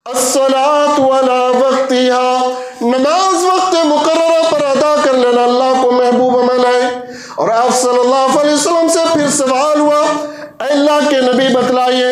الصلاۃ ولا وقتها، نماز وقت مقررہ پر ادا کر لینا اللہ کو محبوب عمل ہے۔ اور آپ صلی اللہ علیہ وسلم سے پھر سوال ہوا، اے اللہ کے نبی بتلائیے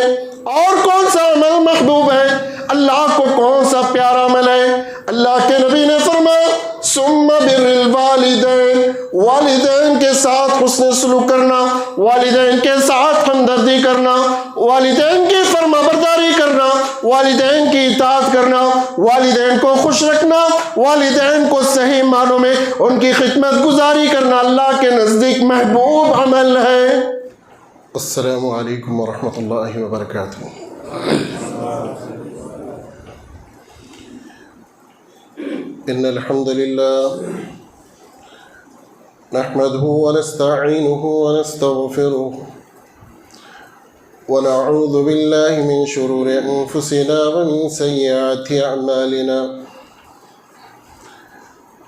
اور کون سا عمل محبوب ہے، اللہ کو کون سا پیارا عمل ہے؟ اللہ کے نبی نے فرمایا ثم بر الوالدین، والدین کے ساتھ حسن سلوک کرنا، والدین کے ساتھ ہمدردی کرنا، والدین کی فرما برداری کرنا، والدین کی اطاعت کرنا، والدین کو خوش رکھنا، والدین کو صحیح معنوں میں ان کی خدمت گزاری کرنا اللہ کے نزدیک محبوب عمل ہے۔ السلام علیکم ورحمۃ اللہ وبرکاتہ۔ ان الحمد لله نحمده ونستعينه ونستغفره ونعوذ بالله من شرور انفسنا ومن سيئات اعمالنا،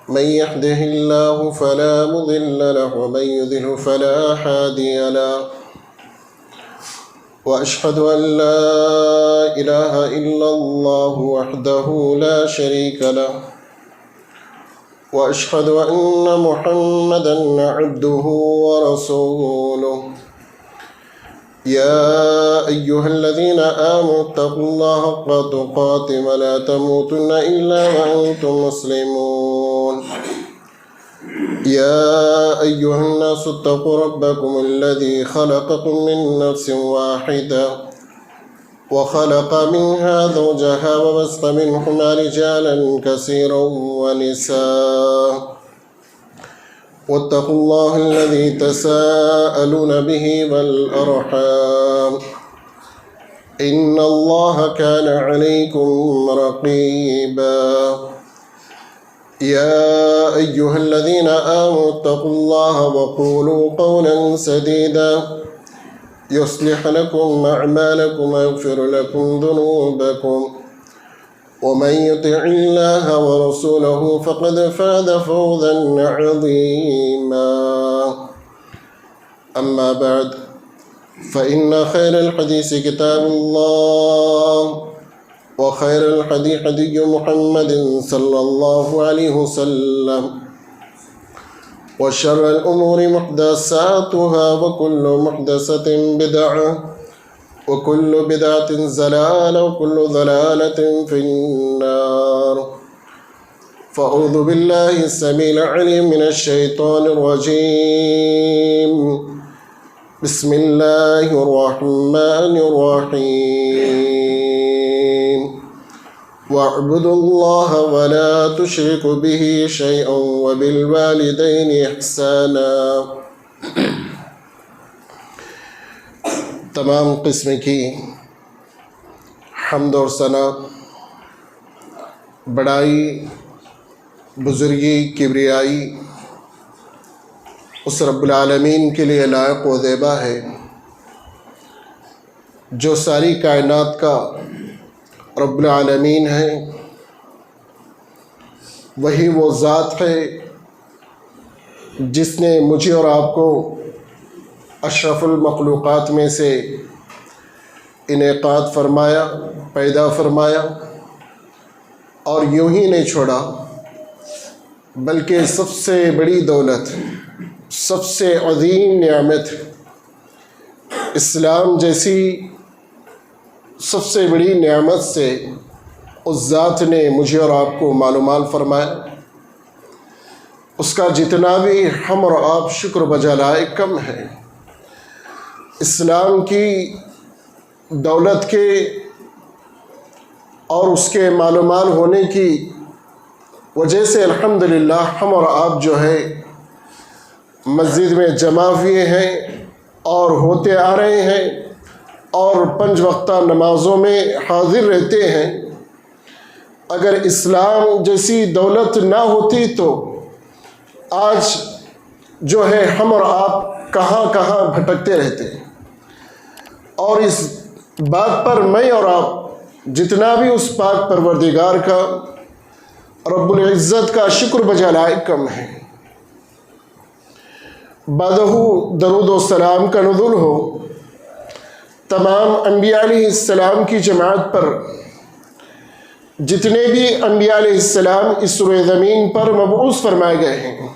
من يهده الله فلا مضل له ومن يضلل فلا هادي له، واشهد ان لا اله الا الله وحده لا شريك له، واشهد ان محمدا عبده ورسوله، يا ايها الذين امنوا اتقوا الله حق تقاته ولا تموتن الا وانتم مسلمون، يا ايها الناس اتقوا ربكم الذي خلقكم من نفس واحده وخلق منها زوجها وبث منهما رجالا كثيرا ونساء، واتقوا الله الذي تساءلون به والأرحام إن الله كان عليكم رقيبا، يا أيها الذين آمنوا اتقوا الله وقولوا قولا سديدا يصلح لكم أعمالكم ويغفر لكم ذنوبكم، ومن يطع الله ورسوله فقد فاز فوزا عظيما، أما بعد فإن خير الحديث كتاب الله، وخير الهدي هدي محمد صلى الله عليه وسلم، وشر الأمور محدثاتها وكل محدثة بدعة وكل بدعة ضلالة وكل ضلالة في النار، فأعوذ بالله السميع العليم من الشيطان الرجيم، بسم الله الرحمن الرحيم، واعبدوا الله ولا تشركوا به شيئا وبالوالدين إحسانا۔ تمام قسم کی حمد اور ثنا، بڑائی، بزرگی، کبریائی اس رب العالمین کے لیے لائق و زیبا ہے جو ساری کائنات کا رب العالمین ہے۔ وہی وہ ذات ہے جس نے مجھے اور آپ کو اشرف المخلوقات میں سے انعقاد فرمایا، پیدا فرمایا، اور یوں ہی نہیں چھوڑا بلکہ سب سے بڑی دولت، سب سے عظیم نعمت اسلام جیسی سب سے بڑی نعمت سے اس ذات نے مجھے اور آپ کو معلومات فرمایا۔ اس کا جتنا بھی ہم اور آپ شکر بجا لائے کم ہے۔ اسلام کی دولت کے اور اس کے معلومات ہونے کی وجہ سے الحمدللہ ہم اور آپ جو ہے مسجد میں جمع ہوئے ہیں اور ہوتے آ رہے ہیں اور 5 وقتہ نمازوں میں حاضر رہتے ہیں۔ اگر اسلام جیسی دولت نہ ہوتی تو آج جو ہے ہم اور آپ کہاں کہاں بھٹکتے رہتے، اور اس بات پر میں اور آپ جتنا بھی اس پاک پروردگار کا رب العزت کا شکر بجا لائق کم ہے۔ بعدہ درود و سلام کا نزول ہو تمام انبیاء علیہ السلام کی جماعت پر جتنے بھی انبیاء علیہ السلام اس روئے زمین پر مبعوث فرمائے گئے ہیں،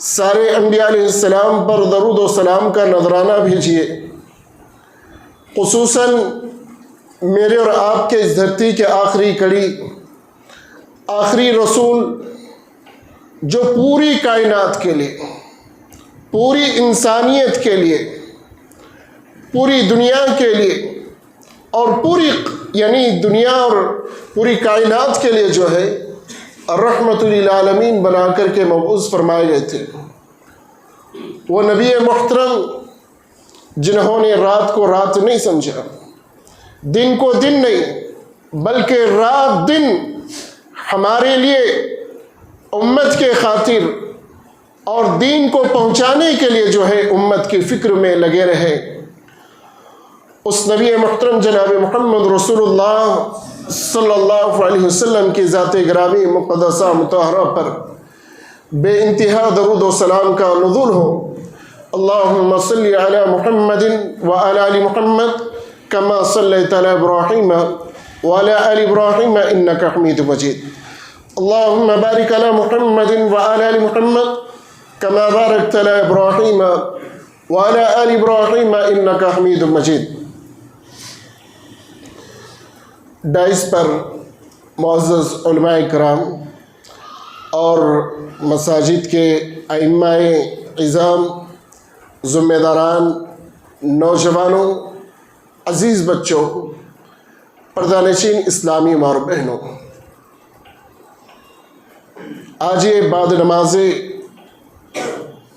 سارے انبیاء علیہ السلام پر درود و سلام کا نذرانہ بھیجیے۔ خصوصاً میرے اور آپ کے اس دھرتی کے آخری کڑی، آخری رسول، جو پوری کائنات کے لیے، پوری انسانیت کے لیے، پوری دنیا کے لیے اور یعنی دنیا اور پوری کائنات کے لیے جو ہے رحمت للعالمین بنا کر کے مبعوث فرمائے گئے تھے، وہ نبی محترم جنہوں نے رات کو رات نہیں سمجھا، دن کو دن نہیں بلکہ رات دن ہمارے لیے امت کے خاطر اور دین کو پہنچانے کے لیے جو ہے امت کی فکر میں لگے رہے۔ اس نبی محترم جناب محمد رسول اللہ صلی اللہ علیہ وسلم کی ذات گرامی مقدسہ مطہرہ پر بے انتہا درود و سلام کا نزول ہو۔ اللہم صلی علی محمد وعلی آل محمد کما صلیت علی ابراہیم وعلی آل ابراہیم انک حمید مجید۔ اللہم بارک علی محمد وعلی آل محمد کما بارکت علی ابراہیم وعلی آل ابراہیم انک حمید مجید۔ ڈائس پر معزز علماء کرام اور مساجد کے ائمہ عظام، ذمہ داران، نوجوانوں، عزیز بچوں، پردہ نشین اسلامی ماں اور بہنوں، آج یہ بعد نماز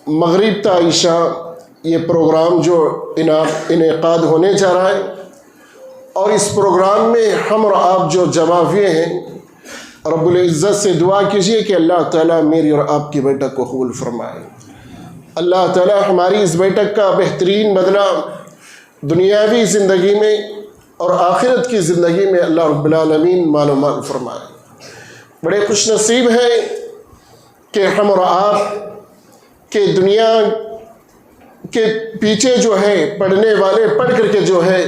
مغرب تا عشاء یہ پروگرام جو انعقاد ہونے جا رہا ہے، اور اس پروگرام میں ہم اور آپ جو جمع ہوئے ہیں، رب العزت سے دعا کیجئے کہ اللہ تعالیٰ میری اور آپ کی بیٹھک کو قبول فرمائے۔ اللہ تعالیٰ ہماری اس بیٹھک کا بہترین بدلہ دنیاوی زندگی میں اور آخرت کی زندگی میں اللہ رب العالمین مال و مال فرمائے۔ بڑے خوش نصیب ہیں کہ ہم اور آپ کے دنیا کے پیچھے جو ہے پڑھنے والے پڑھ کر کے جو ہے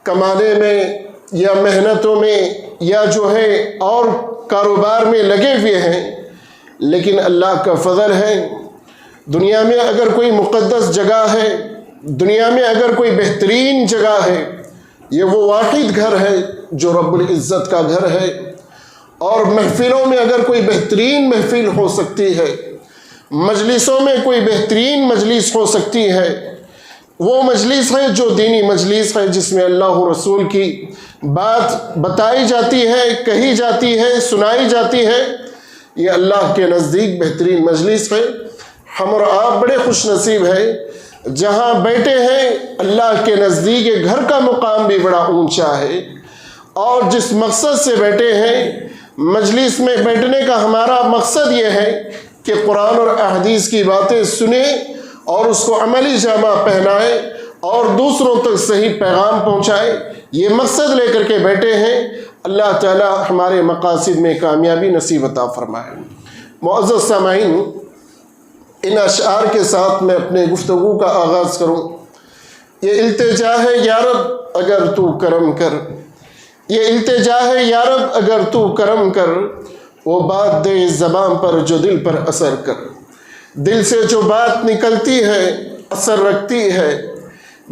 کمانے میں یا محنتوں میں یا جو ہے اور کاروبار میں لگے ہوئے ہیں، لیکن اللہ کا فضل ہے، دنیا میں اگر کوئی مقدس جگہ ہے، دنیا میں اگر کوئی بہترین جگہ ہے، یہ وہ واحد گھر ہے جو رب العزت کا گھر ہے۔ اور محفلوں میں اگر کوئی بہترین محفل ہو سکتی ہے، مجلسوں میں کوئی بہترین مجلس ہو سکتی ہے، وہ مجلس ہے جو دینی مجلس ہے، جس میں اللہ و رسول کی بات بتائی جاتی ہے، کہی جاتی ہے، سنائی جاتی ہے، یہ اللہ کے نزدیک بہترین مجلس ہے۔ ہم اور آپ بڑے خوش نصیب ہیں، جہاں بیٹھے ہیں اللہ کے نزدیک گھر کا مقام بھی بڑا اونچا ہے، اور جس مقصد سے بیٹھے ہیں، مجلس میں بیٹھنے کا ہمارا مقصد یہ ہے کہ قرآن اور احادیث کی باتیں سنیں اور اس کو عملی جامہ پہنائے اور دوسروں تک صحیح پیغام پہنچائے، یہ مقصد لے کر کے بیٹھے ہیں۔ اللہ تعالی ہمارے مقاصد میں کامیابی نصیب عطا فرمائے۔ معزز سامعین، ان اشعار کے ساتھ میں اپنے گفتگو کا آغاز کروں۔ یہ التجا ہے یا رب اگر تو کرم کر، یہ التجا ہے یا رب اگر تو کرم کر، وہ بات دے زبان پر جو دل پر اثر کر۔ دل سے جو بات نکلتی ہے اثر رکھتی ہے،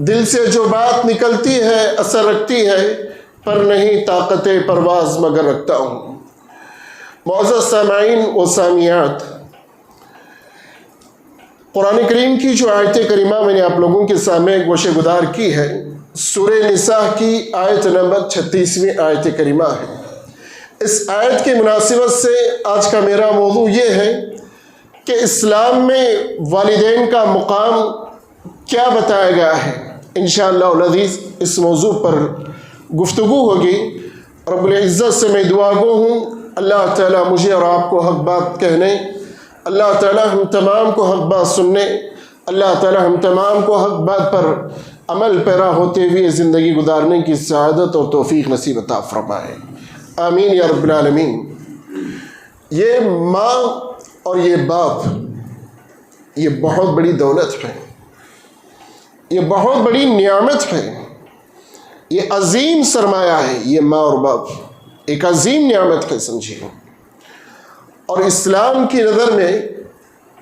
دل سے جو بات نکلتی ہے اثر رکھتی ہے، پر نہیں طاقت پرواز مگر رکھتا ہوں۔ معزز سامعین و سامعات، قرآن کریم کی جو آیت کریمہ میں نے آپ لوگوں کے سامنے گوشہ گدار کی ہے، سورہ نساء کی آیت نمبر 36ویں آیت کریمہ ہے۔ اس آیت کی مناسبت سے آج کا میرا موضوع یہ ہے کہ اسلام میں والدین کا مقام کیا بتایا گیا ہے۔ انشاءاللہ العزیز اس موضوع پر گفتگو ہوگی۔ رب العزت سے میں دعا گو ہوں، اللہ تعالیٰ مجھے اور آپ کو حق بات کہنے، اللہ تعالیٰ ہم تمام کو حق بات سننے، اللہ تعالیٰ ہم تمام کو حق بات پر عمل پیرا ہوتے ہوئے زندگی گزارنے کی سعادت اور توفیق نصیب عطا فرمائے، آمین یا رب العالمین۔ یہ ماں اور یہ باپ، یہ بہت بڑی دولت ہے، یہ بہت بڑی نعمت ہے، یہ عظیم سرمایہ ہے، یہ ماں اور باپ۔ ایک عظیم نعمت ہے سمجھیے، اور اسلام کی نظر میں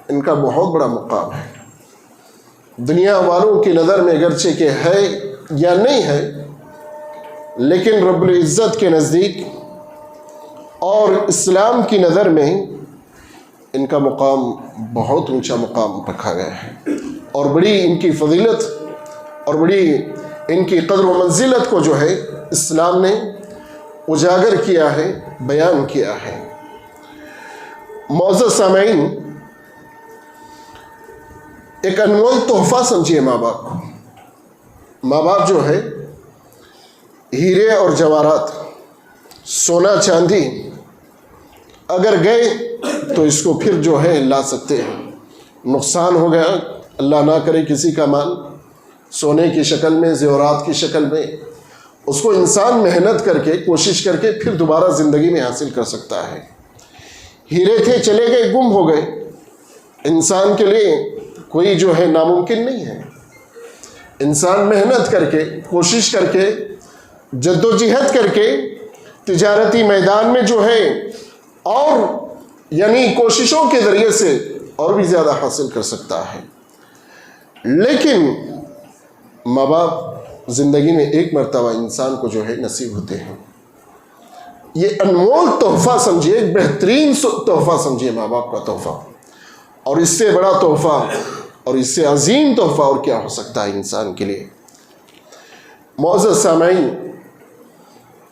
ان کا بہت بڑا مقام ہے۔ دنیا والوں کی نظر میں اگرچہ کہ ہے یا نہیں ہے، لیکن رب العزت کے نزدیک اور اسلام کی نظر میں ان کا مقام بہت اونچا مقام رکھا گیا ہے، اور بڑی ان کی فضیلت اور بڑی ان کی قدر و منزلت کو جو ہے اسلام نے اجاگر کیا ہے، بیان کیا ہے۔ معزز سامعین، ایک انمول تحفہ سمجھیے ماں باپ کو۔ ماں باپ جو ہے ہیرے اور جواہرات، سونا چاندی اگر گئے تو اس کو پھر جو ہے لا سکتے ہیں، نقصان ہو گیا اللہ نہ کرے کسی کا مال سونے کی شکل میں، زیورات کی شکل میں، اس کو انسان محنت کر کے کوشش کر کے پھر دوبارہ زندگی میں حاصل کر سکتا ہے۔ ہیرے تھے چلے گئے، گم ہو گئے، انسان کے لیے کوئی جو ہے ناممکن نہیں ہے۔ انسان محنت کر کے، کوشش کر کے، جد و جہد کر کے تجارتی میدان میں جو ہے اور یعنی کوششوں کے ذریعے سے اور بھی زیادہ حاصل کر سکتا ہے۔ لیکن ماں باپ زندگی میں ایک مرتبہ انسان کو جو ہے نصیب ہوتے ہیں۔ یہ انمول تحفہ سمجھیے، ایک بہترین تحفہ سمجھیے ماں باپ کا تحفہ، اور اس سے بڑا تحفہ اور اس سے عظیم تحفہ اور کیا ہو سکتا ہے انسان کے لیے۔ معزز سامعین،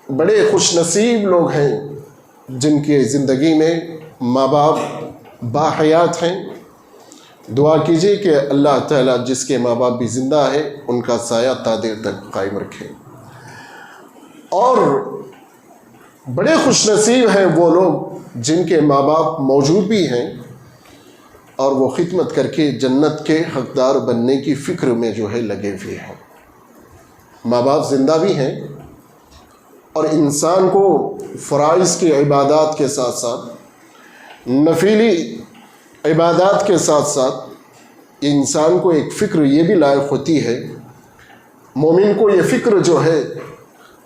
بڑے خوش نصیب لوگ ہیں جن کی زندگی میں ماں باپ باحیات ہیں۔ دعا کیجیے کہ اللہ تعالیٰ جس کے ماں باپ بھی زندہ ہے ان کا سایہ تا دیر تک قائم رکھے۔ اور بڑے خوش نصیب ہیں وہ لوگ جن کے ماں باپ موجود بھی ہیں اور وہ خدمت کر کے جنت کے حقدار بننے کی فکر میں جو ہے لگے ہوئے ہیں۔ ماں باپ زندہ بھی ہیں اور انسان کو فرائض کی عبادات کے ساتھ ساتھ، نفلی عبادات کے ساتھ ساتھ انسان کو ایک فکر یہ بھی لائق ہوتی ہے، مومن کو یہ فکر جو ہے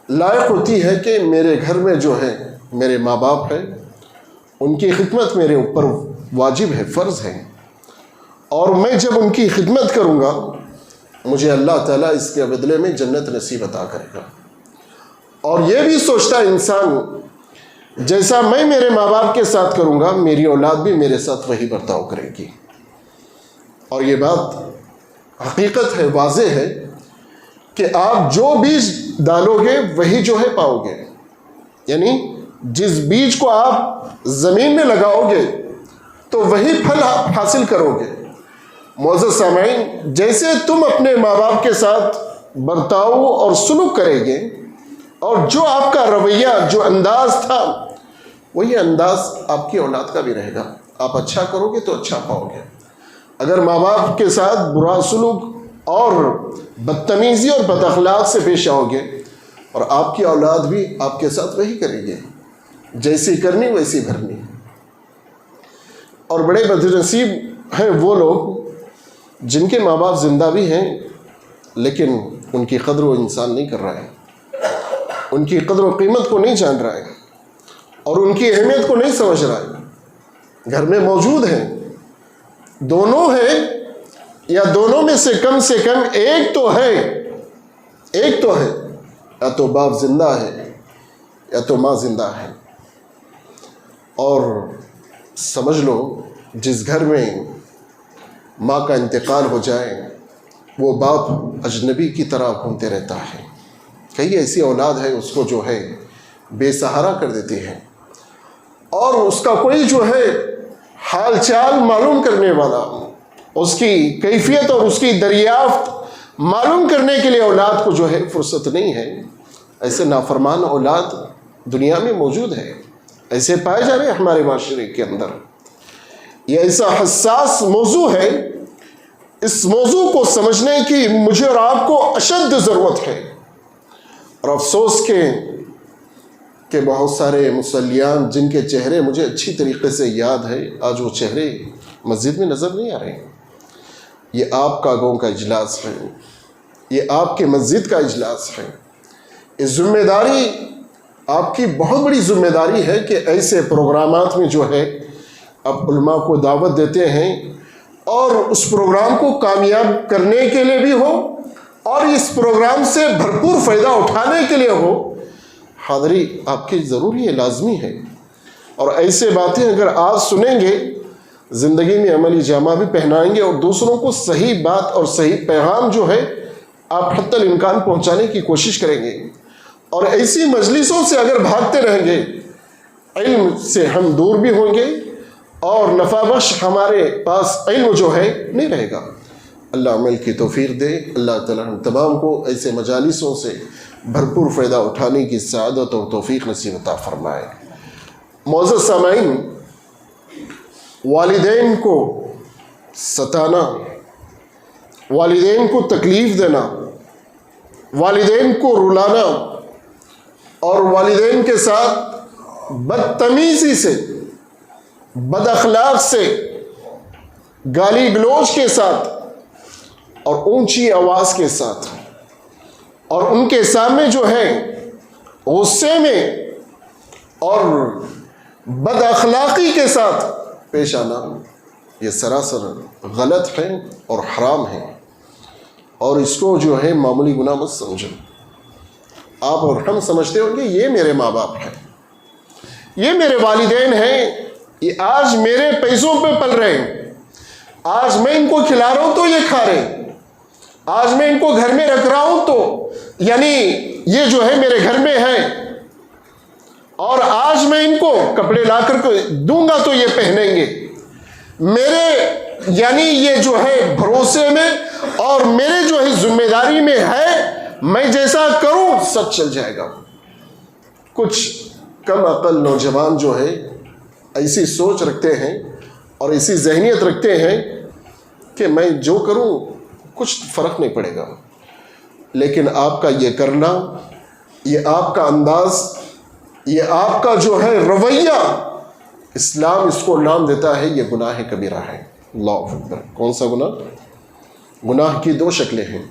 لائق ہوتی ہے کہ میرے گھر میں جو ہے میرے ماں باپ ہیں، ان کی خدمت میرے اوپر واجب ہے، فرض ہے، اور میں جب ان کی خدمت کروں گا مجھے اللہ تعالیٰ اس کے بدلے میں جنت نصیب عطا کرے گا۔ اور یہ بھی سوچتا انسان جیسا میں میرے ماں باپ کے ساتھ کروں گا میری اولاد بھی میرے ساتھ وہی برتاؤ کرے گی۔ اور یہ بات حقیقت ہے، واضح ہے کہ آپ جو بیج ڈالو گے وہی جو ہے پاؤ گے، یعنی جس بیج کو آپ زمین میں لگاؤ گے تو وہی پھل آپ حاصل کرو گے۔ معزز سامعین، جیسے تم اپنے ماں باپ کے ساتھ برتاؤ اور سلوک کریں گے، اور جو آپ کا رویہ، جو انداز تھا، وہی انداز آپ کی اولاد کا بھی رہے گا۔ آپ اچھا کرو گے تو اچھا پاؤ گے۔ اگر ماں باپ کے ساتھ برا سلوک اور بدتمیزی اور بد اخلاق سے پیش آؤ گے، اور آپ کی اولاد بھی آپ کے ساتھ وہی کرے گی، جیسی کرنی ویسی بھرنی۔ اور بڑے بدنصیب ہیں وہ لوگ جن کے ماں باپ زندہ بھی ہیں لیکن ان کی قدر و انسان نہیں کر رہا ہے، ان کی قدر و قیمت کو نہیں جان رہا ہے اور ان کی اہمیت کو نہیں سمجھ رہا ہے۔ گھر میں موجود ہیں، دونوں ہیں یا دونوں میں سے کم ایک تو ہے، یا تو باپ زندہ ہے یا تو ماں زندہ ہے۔ اور سمجھ لو جس گھر میں ماں کا انتقال ہو جائے وہ باپ اجنبی کی طرح گھومتے رہتا ہے۔ کئی ایسی اولاد ہے اس کو جو ہے بے سہارا کر دیتی ہے، اور اس کا کوئی جو ہے حال چال معلوم کرنے والا، اس کی کیفیت اور اس کی دریافت معلوم کرنے کے لیے اولاد کو جو ہے فرصت نہیں ہے۔ ایسے نافرمان اولاد دنیا میں موجود ہے، ایسے پائے جا رہے ہیں ہمارے معاشرے کے اندر۔ یہ ایسا حساس موضوع ہے، اس موضوع کو سمجھنے کی مجھے اور آپ کو اشد ضرورت ہے۔ اور افسوس کہ بہت سارے مصلیان جن کے چہرے مجھے اچھی طریقے سے یاد ہے، آج وہ چہرے مسجد میں نظر نہیں آ رہے۔ یہ آپ کا گاؤں کا اجلاس ہے، یہ آپ کے مسجد کا اجلاس ہے۔ اس ذمہ داری آپ کی بہت بڑی ذمہ داری ہے کہ ایسے پروگرامات میں جو ہے آپ علماء کو دعوت دیتے ہیں اور اس پروگرام کو کامیاب کرنے کے لیے بھی ہو اور اس پروگرام سے بھرپور فائدہ اٹھانے کے لیے ہو. حاضری آپ کی ضروری ہے، لازمی ہے. اور ایسے باتیں اگر آپ سنیں گے زندگی میں عملی جامہ بھی پہنائیں گے اور دوسروں کو صحیح بات اور صحیح پیغام جو ہے آپ حتی الامکان پہنچانے کی کوشش کریں گے. اور ایسی مجلسوں سے اگر بھاگتے رہیں گے علم سے ہم دور بھی ہوں گے اور نفع بخش ہمارے پاس علم جو ہے نہیں رہے گا. اللہ عمل کی توفیق دے. اللہ تعالیٰ ہم تمام کو ایسے مجالسوں سے بھرپور فائدہ اٹھانے کی سعادت اور توفیق نصیب عطا فرمائے. معزز سامعین، والدین کو ستانا، والدین کو تکلیف دینا، والدین کو رلانا اور والدین کے ساتھ بدتمیزی سے، بد اخلاق سے، گالی گلوچ کے ساتھ اور اونچی آواز کے ساتھ اور ان کے سامنے جو ہے غصے میں اور بد اخلاقی کے ساتھ پیش آنا، یہ سراسر غلط ہے اور حرام ہے. اور اس کو جو ہے معمولی گناہ مت سمجھو. آپ اور ہم سمجھتے ہوں گے یہ میرے ماں باپ ہیں، یہ میرے والدین ہیں، یہ آج میرے پیسوں پہ پل رہے ہیں، آج میں ان کو کھلا رہا ہوں تو یہ کھا رہے ہیں، آج میں ان کو گھر میں رکھ رہا ہوں تو یعنی یہ جو ہے میرے گھر میں ہے، اور آج میں ان کو کپڑے لا کر دوں گا تو یہ پہنیں گے. میرے یعنی یہ جو ہے بھروسے میں اور میرے جو ہے ذمہ داری میں ہے، میں جیسا کروں سب چل جائے گا. کچھ کم عقل نوجوان جو ہے ایسی سوچ رکھتے ہیں اور ایسی ذہنیت رکھتے ہیں کہ میں جو کروں کچھ فرق نہیں پڑے گا. لیکن آپ کا یہ کرنا، یہ آپ کا انداز، یہ آپ کا جو ہے رویہ، اسلام اس کو نام دیتا ہے یہ گناہ کبیرہ ہے. اللہ اکبر. کون سا گناہ؟ گناہ کی دو شکلیں ہیں.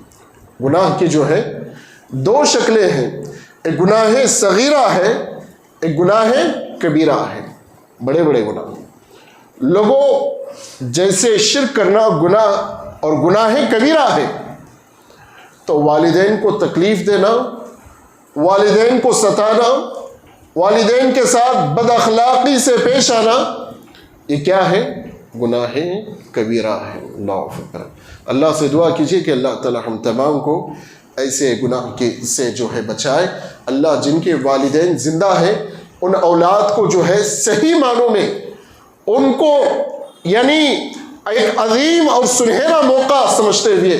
گناہ کی جو ہے دو شکلیں ہیں، ایک گناہ صغیرہ ہے، ایک گناہ کبیرہ ہے. بڑے بڑے گناہ، لوگوں جیسے شرک کرنا گناہ اور گناہ کبیرہ ہے، تو والدین کو تکلیف دینا، والدین کو ستانا، والدین کے ساتھ بد اخلاقی سے پیش آنا، یہ کیا ہے؟ گناہ کبیرہ ہے. اللہ اکبر. اللہ سے دعا کیجیے کہ اللہ تعالی ہم تمام کو ایسے گناہ کے سے جو ہے بچائے. اللہ جن کے والدین زندہ ہیں ان اولاد کو جو ہے صحیح معنوں میں ان کو یعنی ایک عظیم اور سنہرا موقع سمجھتے ہوئے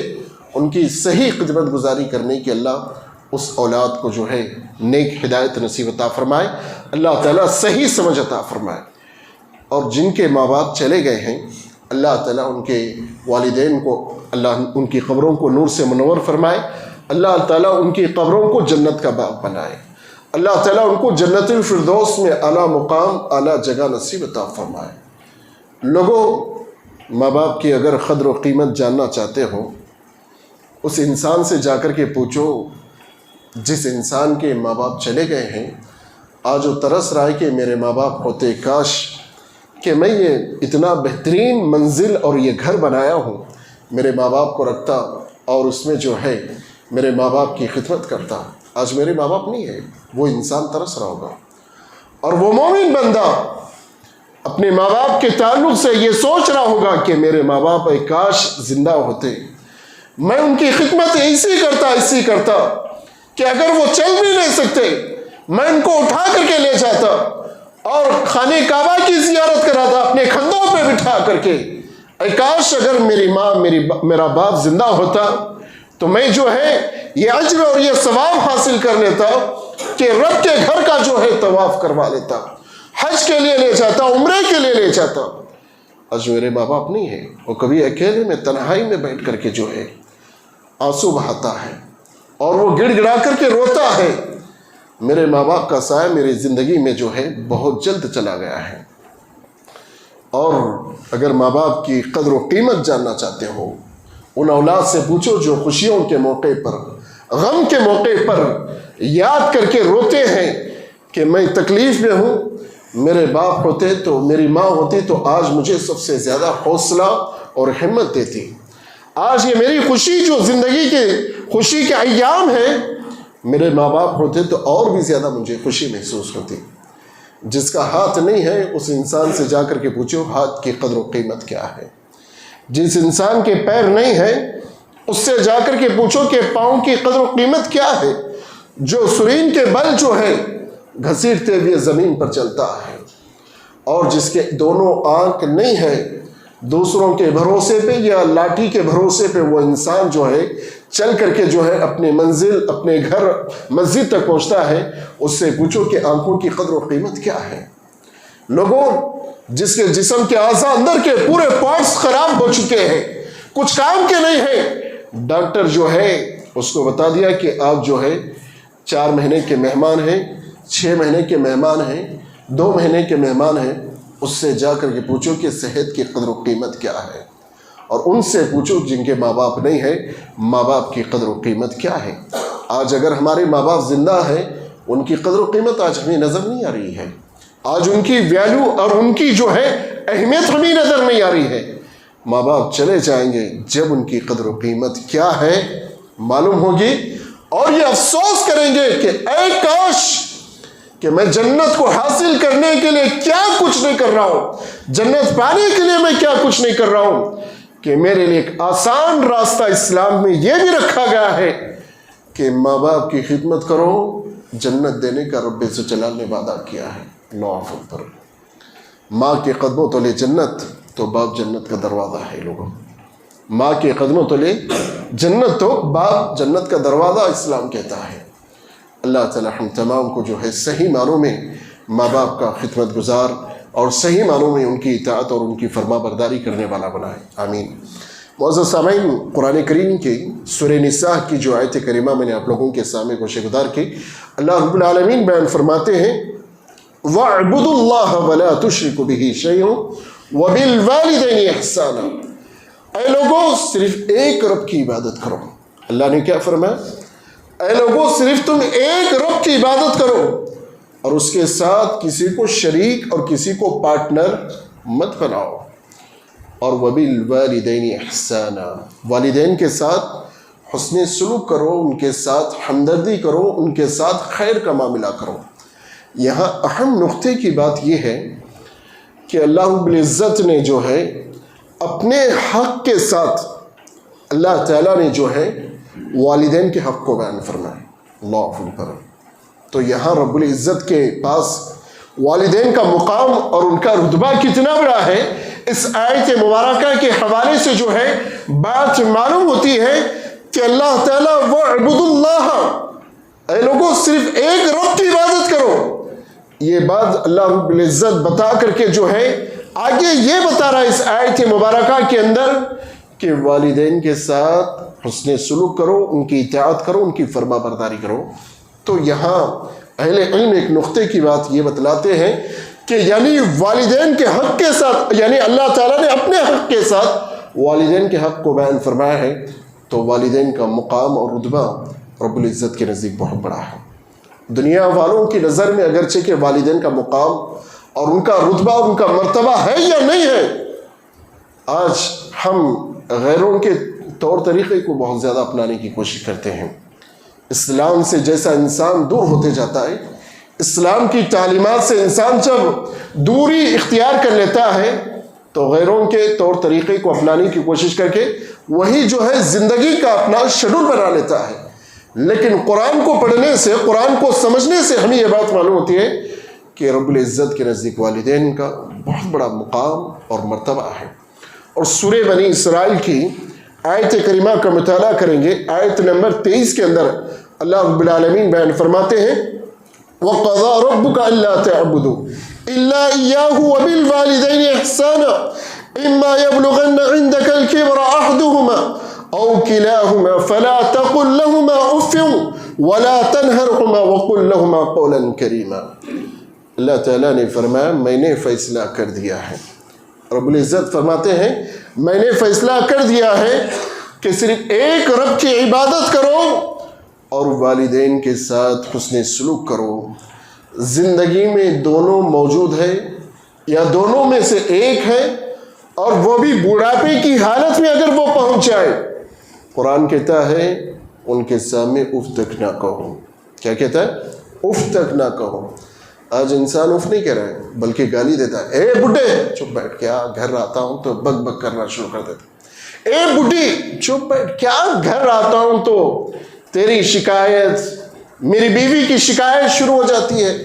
ان کی صحیح خدمت گزاری کرنے کی اللہ اس اولاد کو جو ہے نیک ہدایت نصیب عطا فرمائے. اللہ تعالیٰ صحیح سمجھ عطا فرمائے. اور جن کے ماں باپ چلے گئے ہیں اللہ تعالیٰ ان کے والدین کو اللہ ان کی قبروں کو نور سے منور فرمائے. اللہ تعالیٰ ان کی قبروں کو جنت کا باغ بنائے. اللہ تعالیٰ ان کو جنت الفردوس میں اعلیٰ مقام، اعلیٰ جگہ نصیب عطا فرمائے. لوگوں، ماں باپ کی اگر قدر و قیمت جاننا چاہتے ہو، اس انسان سے جا کر کے پوچھو جس انسان کے ماں باپ چلے گئے ہیں. آج وہ ترس رہا ہے کہ میرے ماں باپ ہوتے، کاش کہ میں یہ اتنا بہترین منزل اور یہ گھر بنایا ہوں، میرے ماں باپ کو رکھتا اور اس میں جو ہے میرے ماں باپ کی خدمت کرتا. آج میرے ماں باپ نہیں ہے. وہ انسان ترس رہا ہوگا. اور وہ مومن بندہ اپنے ماں باپ کے تعلق سے یہ سوچ رہا ہوگا کہ میرے ماں باپ کاش زندہ ہوتے، میں ان کی خدمت ایسی کرتا کہ اگر وہ چل بھی نہیں سکتے میں ان کو اٹھا کر کے لے جاتا اور خانہ کعبہ کی زیارت کراتا اپنے کندھوں پہ بٹھا کر کے. کاش اگر میری ماں میرا باپ زندہ ہوتا تو میں جو ہے یہ اجر اور یہ ثواب حاصل کر لیتا کہ رب کے گھر کا جو ہے طواف کروا لیتا، حج کے لیے لے جاتا، عمرے کے لیے لے جاتا. آج میرے ماں باپ نہیں ہے. وہ کبھی اکیلے میں تنہائی میں بیٹھ کر کے جو ہے آنسو بہاتا ہے اور وہ گڑ گڑا کر کے روتا ہے. میرے ماں باپ کا سایہ میری زندگی میں جو ہے بہت جلد چلا گیا ہے. اور اگر ماں باپ کی قدر و قیمت جاننا چاہتے ہو، ان اولاد سے پوچھو جو خوشیوں کے موقع پر، غم کے موقع پر یاد کر کے روتے ہیں کہ میں تکلیف میں ہوں، میرے باپ ہوتے تو، میری ماں ہوتی تو آج مجھے سب سے زیادہ حوصلہ اور ہمت دیتی۔ آج یہ میری خوشی، جو زندگی کے خوشی کے ایام ہیں، میرے ماں باپ ہوتے تو اور بھی زیادہ مجھے خوشی محسوس ہوتی۔ جس کا ہاتھ نہیں ہے اس انسان سے جا کر کے پوچھو ہاتھ کی قدر و قیمت کیا ہے۔ جس انسان کے پیر نہیں ہے اس سے جا کر کے پوچھو کہ پاؤں کی قدر و قیمت کیا ہے۔ جو سرین کے بل جو ہے گھسیٹتے ہوئے زمین پر چلتا ہے، اور جس کے دونوں آنکھ نہیں ہے، دوسروں کے بھروسے پہ یا لاٹھی کے بھروسے پہ وہ انسان جو ہے چل کر کے جو ہے اپنے منزل، اپنے گھر، مسجد تک پہنچتا ہے، اس سے پوچھو کہ آنکھوں کی قدر و قیمت کیا ہے۔ لوگوں، جس کے جسم کے اعضاء اندر کے پورے پارٹس خراب ہو چکے ہیں، کچھ کام کے نہیں ہیں، ڈاکٹر جو ہے اس کو بتا دیا کہ آپ جو ہے 4 مہینے کے مہمان ہیں، 6 مہینے کے مہمان ہیں، 2 مہینے کے مہمان ہیں۔ اس سے جا کر کے پوچھو کہ صحت کی قدر و قیمت کیا ہے، اور ان سے پوچھو جن کے ماں باپ نہیں ہے، ماں باپ کی قدر و قیمت کیا ہے۔ آج اگر ہمارے ماں باپ زندہ ہیں، ان کی قدر و قیمت آج ہمیں نظر نہیں آ رہی ہے، آج ان کی ویلیو اور ان کی جو ہے اہمیت ہمیں نظر نہیں آ رہی ہے۔ ماں باپ چلے جائیں گے، جب ان کی قدر و قیمت کیا ہے معلوم ہوگی، اور یہ افسوس کریں گے کہ اے کاش کہ میں جنت کو حاصل کرنے کے لیے کیا کچھ نہیں کر رہا ہوں، جنت پانے کے لیے میں کیا کچھ نہیں کر رہا ہوں، کہ میرے لیے ایک آسان راستہ اسلام میں یہ بھی رکھا گیا ہے کہ ماں باپ کی خدمت کرو، جنت دینے کا رب سے جلال نے وعدہ کیا ہے۔ اللہ اکبر۔ ماں کے قدموں تلے جنت تو باپ جنت کا دروازہ ہے۔ لوگوں، ماں کے قدموں تلے جنت تو باپ جنت کا دروازہ اسلام کہتا ہے۔ اللہ تعالی ہم تمام کو جو ہے صحیح معنوں میں ماں باپ کا خدمت گزار اور صحیح معنوں میں ان کی اطاعت اور ان کی فرما برداری کرنے والا بنائے، آمین۔ معزز سامعین، قرآن کریم کی سورہ نساء کی جو آیت کریمہ میں نے آپ لوگوں کے سامنے گوشہ گزار کی، اللہ رب العالمین بیان فرماتے ہیں وَاعْبُدُوا اللَّهَ وَلَا تُشْرِكُوا بِهِ شَيْئًا وَبِالْوَالِدَيْنِ إِحْسَانًا۔ اے لوگوں، صرف ایک رب کی عبادت کرو۔ اللہ نے کیا فرمایا؟ اے لوگوں، صرف تم ایک رب کی عبادت کرو اور اس کے ساتھ کسی کو شریک اور کسی کو پارٹنر مت بناؤ، اور وَبِالْوَالِدَيْنِ إِحْسَانًا، والدین کے ساتھ حسن سلوک کرو، ان کے ساتھ ہمدردی کرو، ان کے ساتھ خیر کا معاملہ کرو۔ یہاں اہم نقطے کی بات یہ ہے کہ اللہ رب العزت نے جو ہے اپنے حق کے ساتھ اللہ تعالیٰ نے جو ہے والدین کے حق کو بیان فرمایا۔ اللہ اکبر۔ تو یہاں رب العزت کے پاس والدین کا مقام اور ان کا رتبہ کتنا بڑا ہے، اس آیت مبارکہ کے حوالے سے جو ہے بات معلوم ہوتی ہے کہ اللہ تعالیٰ وَاعْبُدُوا اللَّهَ، اے لوگوں صرف ایک رب کی عبادت کرو۔ یہ بات اللہ رب العزت بتا کر کے جو ہے آگے یہ بتا رہا ہے اس آیت مبارکہ کے اندر کہ والدین کے ساتھ حسن سلوک کرو، ان کی اطاعت کرو، ان کی فرما برداری کرو۔ تو یہاں اہل علم ایک نقطے کی بات یہ بتلاتے ہیں کہ یعنی والدین کے حق کے ساتھ، یعنی اللہ تعالیٰ نے اپنے حق کے ساتھ والدین کے حق کو بیان فرمایا ہے، تو والدین کا مقام اور رتبہ رب العزت کے نزدیک بہت بڑا ہے۔ دنیا والوں کی نظر میں اگرچہ کہ والدین کا مقام اور ان کا رتبہ اور ان کا مرتبہ ہے یا نہیں ہے، آج ہم غیروں کے طور طریقے کو بہت زیادہ اپنانے کی کوشش کرتے ہیں۔ اسلام سے جیسا انسان دور ہوتے جاتا ہے، اسلام کی تعلیمات سے انسان جب دوری اختیار کر لیتا ہے تو غیروں کے طور طریقے کو اپنانے کی کوشش کر کے وہی جو ہے زندگی کا اپنا شیڈول بنا لیتا ہے۔ لیکن قرآن کو پڑھنے سے، قرآن کو سمجھنے سے ہمیں یہ بات معلوم ہوتی ہے کہ رب العزت کے نزدیک والدین کا بہت بڑا مقام اور مرتبہ ہے۔ اور سورہ بنی اسرائیل کی آیت کریمہ کا مطالعہ کریں گے، آیت نمبر 23 کے اندر اللہ رب العالمین بیان فرماتے ہیں وَقَضَىٰ رَبُّكَ أَلَّا تَعْبُدُوا إِلَّا إِيَّاهُ وَبِالْوَالِدَيْنِ إِحْسَانًا إِمَّا يَبْلُغَنَّ عِندَكَ الْكِبَرَ أَحَدُهُمَا أَوْ كِلَاهُمَا فَلَا تَقُل لَّهُمَا أُفٍّ وَلَا تَنْهَرْهُمَا وَقُل لَّهُمَا قَوْلًا كَرِيمًا۔ اللہ تعالیٰ نے فرمایا میں نے فیصلہ کر دیا ہے، رب العزت فرماتے ہیں میں نے فیصلہ کر دیا ہے کہ صرف ایک رب کی عبادت کرو اور والدین کے ساتھ حسن سلوک کرو۔ زندگی میں دونوں موجود ہے یا دونوں میں سے ایک ہے، اور وہ بھی بڑھاپے کی حالت میں اگر وہ پہنچ جائے، قرآن کہتا ہے ان کے سامنے اف تک نہ کہو۔ کیا کہتا ہے؟ اف تک نہ کہو۔ آج انسان اف نہیں کہہ رہا ہے بلکہ گالی دیتا ہے۔ اے بڈھے چپ بیٹھ، کیا گھر آتا ہوں تو بک بک کرنا شروع کر دیتا۔ اے بڈھی چپ بیٹھ، کیا گھر آتا ہوں تو تیری شکایت، میری بیوی کی شکایت شروع ہو جاتی ہے۔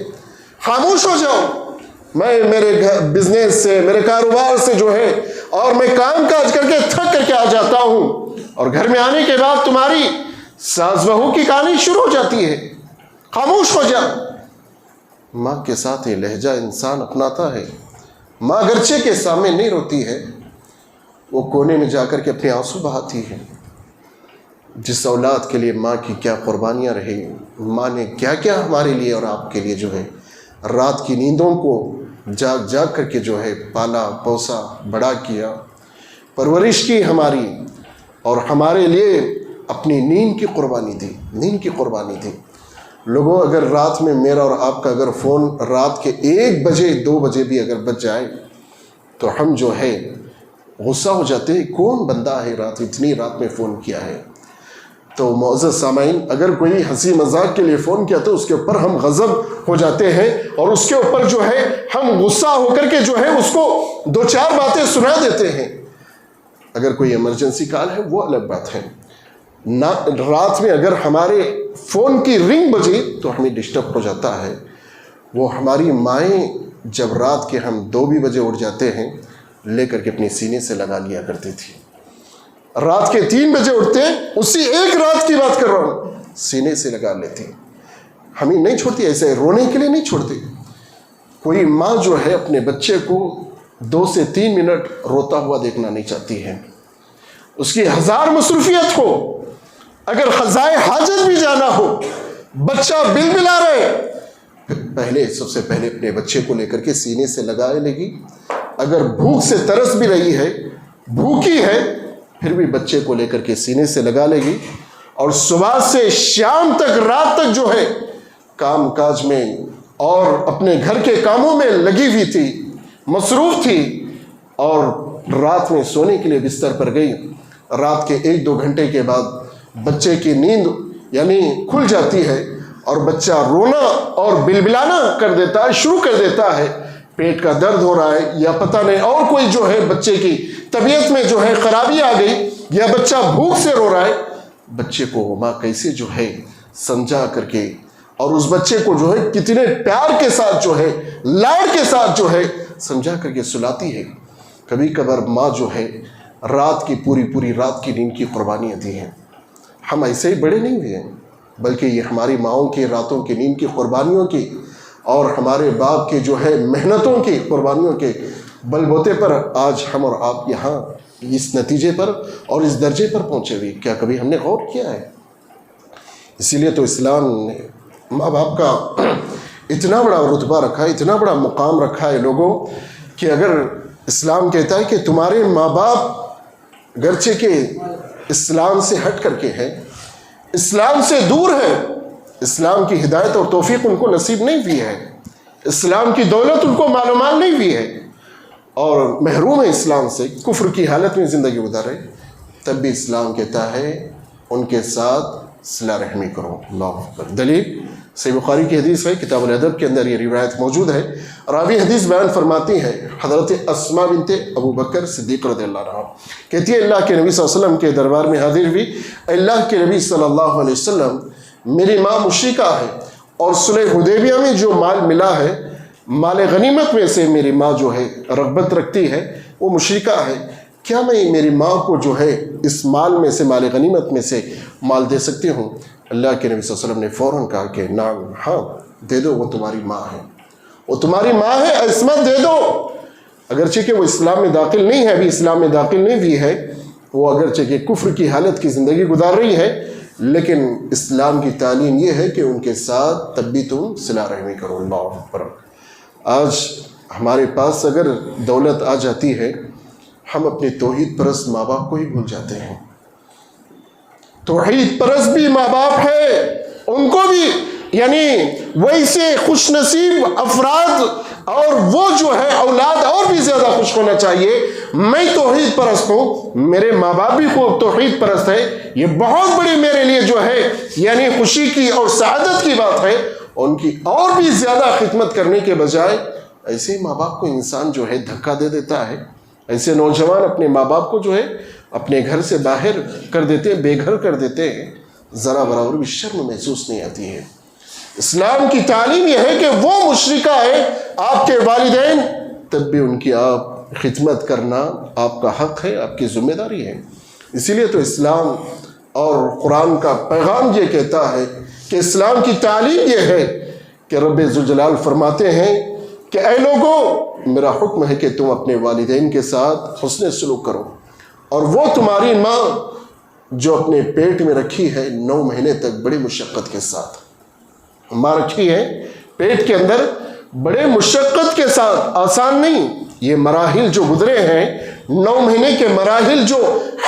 خاموش ہو جاؤ، میں میرے بزنس سے، میرے کاروبار سے جو ہے، اور میں کام کاج کر کے تھک کر کے آ جاتا ہوں، اور گھر میں آنے کے بعد تمہاری ساس بہو کی کہانی شروع ہو جاتی ہے۔ خاموش ہو جا۔ ماں کے ساتھ یہ لہجہ انسان اپناتا ہے۔ ماں گرچہ کے سامنے نہیں روتی ہے، وہ کونے میں جا کر کے اپنے آنسو بہاتی ہے۔ جس اولاد کے لیے ماں کی کیا قربانیاں رہی، ماں نے کیا کیا ہمارے لیے اور آپ کے لیے جو ہے، رات کی نیندوں کو جاگ جاگ کر کے جو ہے پالا پوسا بڑا کیا، پرورش کی ہماری، اور ہمارے لیے اپنی نیند کی قربانی دی، نیند کی قربانی دی۔ لوگوں، اگر رات میں میرا اور آپ کا اگر فون رات کے 1 بجے 2 بجے بھی اگر بج جائے تو ہم جو ہے غصہ ہو جاتے ہیں، کون بندہ ہے رات اتنی رات میں فون کیا ہے۔ تو معزز سامعین، اگر کوئی ہنسی مذاق کے لیے فون کیا تو اس کے اوپر ہم غضب ہو جاتے ہیں، اور اس کے اوپر جو ہے ہم غصہ ہو کر کے جو ہے اس کو 2-4 باتیں سنا دیتے ہیں۔ اگر کوئی ایمرجنسی کال ہے وہ الگ بات ہے۔ رات میں اگر ہمارے فون کی رنگ بجی تو ہمیں ڈسٹرب ہو جاتا ہے۔ وہ ہماری مائیں جب رات کے ہم 2 بھی بجے اٹھ جاتے ہیں، لے کر کے اپنے سینے سے لگا لیا کرتی تھی۔ رات کے 3 بجے اٹھتے، اسی ایک رات کی بات کر رہا ہوں، سینے سے لگا لیتی۔ ہمیں نہیں چھوڑتی، ایسے رونے کے لیے نہیں چھوڑتی۔ کوئی ماں جو ہے اپنے بچے کو 2 سے 3 منٹ روتا ہوا دیکھنا نہیں چاہتی ہے۔ اس کی 1000 مصروفیت ہو، اگر قضائے حاجت بھی جانا ہو، بچہ بل بلا رہے، سب سے پہلے اپنے بچے کو لے کر کے سینے سے لگائے لے گی۔ اگر بھوک سے ترس بھی رہی ہے، بھوکی ہے، پھر بھی بچے کو لے کر کے سینے سے لگا لے گی، اور صبح سے شام تک، رات تک جو ہے کام کاج میں اور اپنے گھر کے کاموں میں لگی ہوئی تھی، مصروف تھی، اور رات میں سونے کے لیے بستر پر گئی۔ رات کے 1-2 گھنٹے کے بعد بچے کی نیند یعنی کھل جاتی ہے، اور بچہ رونا اور بلبلانا کر دیتا ہے، شروع کر دیتا ہے۔ پیٹ کا درد ہو رہا ہے، یا پتہ نہیں اور کوئی جو ہے بچے کی طبیعت میں جو ہے خرابی آ گئی، یا بچہ بھوک سے رو رہا ہے۔ بچے کو ماں کیسے جو ہے سمجھا کر کے، اور اس بچے کو جو ہے کتنے پیار کے ساتھ جو ہے، لاڑ کے ساتھ جو ہے سمجھا کر کے سلاتی ہے۔ کبھی کبھار ماں جو ہے رات کی پوری رات کی نیند کی قربانیاں دی ہیں۔ ہم ایسے ہی بڑے نہیں ہوئے ہیں، بلکہ یہ ہماری ماؤں کی راتوں کی نیند کی قربانیوں کی، اور ہمارے باپ کے جو ہے محنتوں کی قربانیوں کے بل بوتے پر آج ہم اور آپ یہاں اس نتیجے پر اور اس درجے پر پہنچے ہوئے۔ کیا کبھی ہم نے غور کیا ہے؟ اسی لیے تو اسلام نے ماں باپ کا اتنا بڑا رتبہ رکھا ہے، اتنا بڑا مقام رکھا ہے لوگوں، کہ اگر اسلام کہتا ہے کہ تمہارے ماں باپ گرچہ کہ اسلام سے ہٹ کر کے ہیں، اسلام سے دور ہے، اسلام کی ہدایت اور توفیق ان کو نصیب نہیں ہوئی ہے، اسلام کی دولت ان کو معلومات نہیں ہوئی ہے، اور محروم ہے اسلام سے، کفر کی حالت میں زندگی گزارے، تب بھی اسلام کہتا ہے ان کے ساتھ صلہ رحمی کرو۔ اللہ اکبر۔ دلیل صحیح بخاری کی حدیث ہے، کتاب الادب کے اندر یہ روایت موجود ہے۔ راوی حدیث بیان فرماتی ہے، حضرت اسماء بنت ابو بکر صدیق رضی اللہ عنہ کہتی ہے، اللہ کے نبی صلی اللہ علیہ وسلم کے دربار میں حاضر ہوئی، اللہ کے نبی صلی اللہ علیہ وسلم، میری ماں مشرکہ ہے، اور صلح حدیبیہ میں جو مال ملا ہے، مال غنیمت میں سے میری ماں جو ہے رغبت رکھتی ہے، وہ مشرکہ ہے، کیا میں میری ماں کو جو ہے اس مال میں سے، مال غنیمت میں سے مال دے سکتی ہوں؟ اللہ کے نبی صلی اللہ علیہ وسلم نے فوراً کہا کہ نعم، ہاں دے دو، وہ تمہاری ماں ہے، وہ تمہاری ماں ہے، عصمت دے دو۔ اگرچہ کہ وہ اسلام میں داخل نہیں ہے، ابھی اسلام میں داخل نہیں ہوئی ہے، وہ اگرچہ کہ کفر کی حالت کی زندگی گزار رہی ہے، لیکن اسلام کی تعلیم یہ ہے کہ ان کے ساتھ تب بھی تم صلہ رحمی کرو۔ اللہ اکبر۔ آج ہمارے پاس اگر دولت آ جاتی ہے، ہم اپنے توحید پرست ماں باپ کو ہی بھول جاتے ہیں۔ توحید پرست بھی ماں باپ ہے، ان کو بھی یعنی ویسے خوش نصیب افراد اور وہ جو ہے اولاد اور بھی زیادہ خوش ہونا چاہیے. میں توحید پرست ہوں, میرے ماں باپ بھی خوب توحید پرست ہے, یہ بہت بڑی میرے لیے جو ہے یعنی خوشی کی اور سعادت کی بات ہے. ان کی اور بھی زیادہ خدمت کرنے کے بجائے ایسے ماں باپ کو انسان جو ہے دھکا دے دیتا ہے. ایسے نوجوان اپنے ماں باپ کو جو ہے اپنے گھر سے باہر کر دیتے ہیں, بے گھر کر دیتے ہیں. ذرا برابر بھی شرم محسوس نہیں آتی ہے. اسلام کی تعلیم یہ ہے کہ وہ مشرکہ ہے آپ کے والدین, تب بھی ان کی آپ خدمت کرنا آپ کا حق ہے, آپ کی ذمہ داری ہے. اسی لیے تو اسلام اور قرآن کا پیغام یہ کہتا ہے کہ اسلام کی تعلیم یہ ہے کہ رب ذوالجلال فرماتے ہیں کہ اے لوگوں, میرا حکم ہے کہ تم اپنے والدین کے ساتھ حسن سلوک کرو, اور وہ تمہاری ماں جو اپنے پیٹ میں رکھی ہے 9 مہینے تک بڑی مشقت کے ساتھ, ماں رکھی ہے پیٹ کے اندر بڑے مشقت کے ساتھ, آسان نہیں. یہ مراحل جو گزرے ہیں 9 مہینے کے مراحل, جو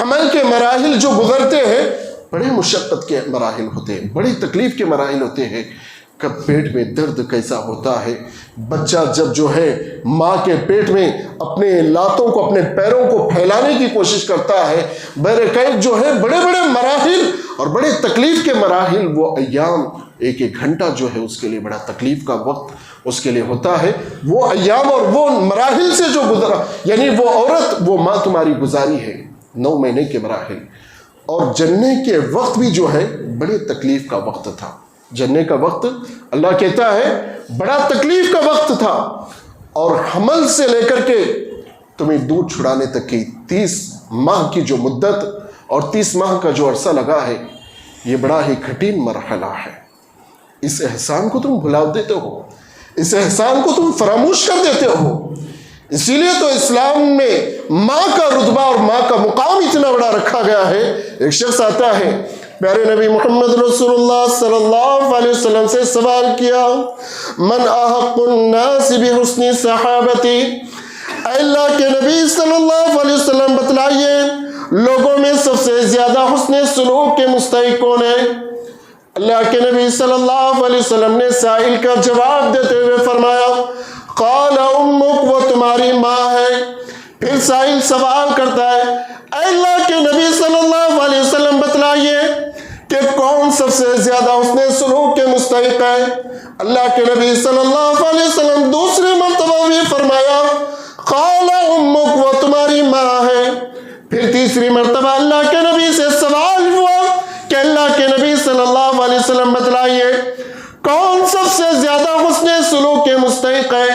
حمل کے مراحل جو گزرتے ہیں, بڑے مشقت کے مراحل ہوتے ہیں, بڑی تکلیف کے مراحل ہوتے ہیں. کب پیٹ میں درد کیسا ہوتا ہے, بچہ جب جو ہے ماں کے پیٹ میں اپنے لاتوں کو اپنے پیروں کو پھیلانے کی کوشش کرتا ہے, بہرکیف جو ہے بڑے بڑے مراحل اور بڑے تکلیف کے مراحل, وہ ایام 1-1 گھنٹہ جو ہے اس کے لیے بڑا تکلیف کا وقت اس کے لیے ہوتا ہے. وہ ایام اور وہ مراحل سے جو گزرا, یعنی وہ عورت, وہ ماں تمہاری گزاری ہے 9 مہینے کے مراحل. اور جننے کے وقت بھی جو ہے بڑے تکلیف کا وقت تھا. جننے کا وقت اللہ کہتا ہے بڑا تکلیف کا وقت تھا. اور حمل سے لے کر کے تمہیں دودھ چھڑانے تک کی 30 ماہ کی جو مدت اور 30 ماہ کا جو عرصہ لگا ہے, یہ بڑا ہی کٹھن مرحلہ ہے. اس احسان کو تم بھلا دیتے ہو, اس احسان کو تم فراموش کر دیتے ہو. اسی لیے تو اسلام میں ماں کا رتبہ اور ماں کا مقام اتنا بڑا رکھا گیا ہے. ایک شخص آتا ہے, پیارے نبی محمد رسول اللہ صلی اللہ علیہ وسلم سے سوال کیا, من احق الناس بحسن صحابتی, اے اللہ کے نبی صلی اللہ علیہ وسلم بتلائیے لوگوں میں سب سے زیادہ حسن سلوک کے مستحق کون ہے. اللہ کے نبی صلی اللہ علیہ وسلم نے سائل کا جواب دیتے ہوئے فرمایا, قال امک, وہ تمہاری ماں ہے. پھر سائل سوال کرتا ہے, اے اللہ کے نبی صلی اللہ علیہ وسلم بتلائیے کہ کون سب سے زیادہ حسن سلوک کے مستحق ہے. اللہ کے نبی صلی اللہ علیہ وسلم دوسری مرتبہ بھی فرمایا, قال امک, وہ تمہاری ماں ہے. پھر تیسری مرتبہ اللہ کے نبی سے سوال ہوا کہ اللہ کے نبی صلی اللہ علیہ وسلم بتلائیے کون سب سے زیادہ حسن سلوک کے مستحق ہے.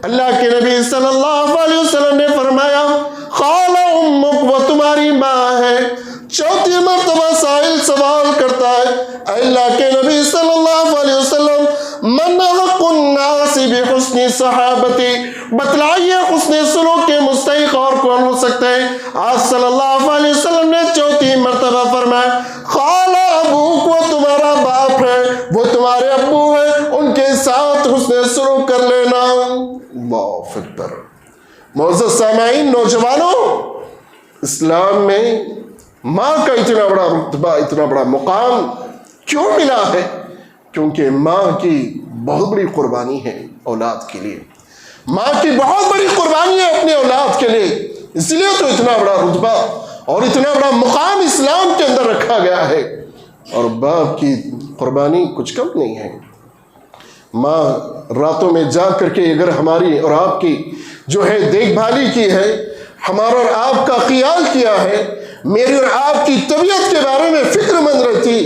اللہ کے نبی صلی اللہ علیہ وسلم نے فرمایا, قال امک, وہ تمہاری ماں ہے. چوتھی مرتبہ سائل سوال کرتا ہے, اے اللہ کے نبی صلی اللہ علیہ وسلم, من احق الناس بحسن صحابتی, بتلائیے حسن سلوک کے مستحق اور کون ہو سکتے ہیں. آج صلی اللہ علیہ وسلم نے چوتھی مرتبہ فرمایا, قال ابوک, وہ تمہارا باپ ہے, وہ تمہارے ابو ہے, ان کے ساتھ حسن سلوک کر لینا. اللہ اکبر. معزز سامعین, نوجوانوں, اسلام میں ماں کا اتنا بڑا رتبہ, اتنا بڑا مقام کیوں ملا ہے؟ کیونکہ ماں کی بہت بڑی قربانی ہے اولاد کے لیے. ماں کی بہت بڑی قربانی ہے اپنے اولاد کے لیے. اس لیے تو اتنا بڑا رتبہ اور اتنا بڑا مقام اسلام کے اندر رکھا گیا ہے. اور باپ کی قربانی کچھ کم نہیں ہے. ماں راتوں میں جا کر کے اگر ہماری اور آپ کی جو ہے دیکھ بھالی کی ہے, ہمارا اور آپ کا خیال کیا ہے, میری اور آپ کی طبیعت کے بارے میں فکر مند رہتی,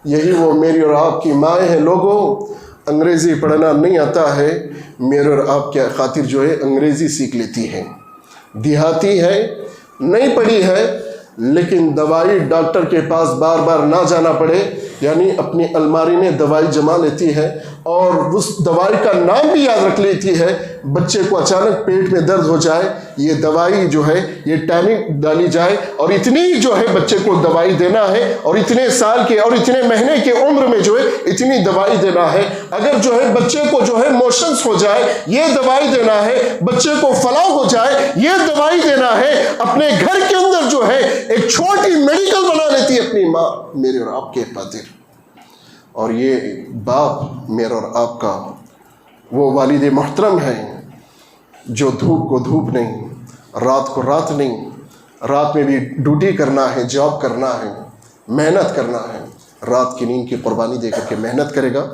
یہی وہ میری اور آپ کی مائیں ہیں. لوگوں, انگریزی پڑھنا نہیں آتا ہے, میرے اور آپ کے خاطر جو ہے انگریزی سیکھ لیتی ہے. دیہاتی ہے, نہیں پڑھی ہے, لیکن دوائی ڈاکٹر کے پاس بار بار نہ جانا پڑے, یعنی اپنی الماری میں دوائی جما لیتی ہے اور اس دوائی کا نام بھی یاد رکھ لیتی ہے. بچے کو اچانک پیٹ میں درد ہو جائے, یہ دوائی جو ہے یہ ٹینک ڈالی جائے اور اتنی جو ہے بچے کو دوائی دینا ہے, اور اتنے سال کے اور اتنے مہینے کے عمر میں جو ہے اتنی دوائی دینا ہے. اگر جو ہے بچے کو جو ہے موشنز ہو جائے, یہ دوائی دینا ہے. بچے کو فلاں ہو جائے, یہ دوائی دینا ہے. اپنے گھر کے اندر جو ہے ایک چھوٹی میڈیکل بنا لیتی ہے اپنی ماں, میرے اور آپ کے خاطر. اور یہ باپ میرا اور آپ کا وہ والد محترم ہے جو دھوپ کو دھوپ نہیں، رات کو رات نہیں، رات میں بھی ڈیوٹی کرنا ہے، جاب کرنا ہے، محنت کرنا ہے، رات کی نیند کی قربانی دے کر کے محنت کرے گا.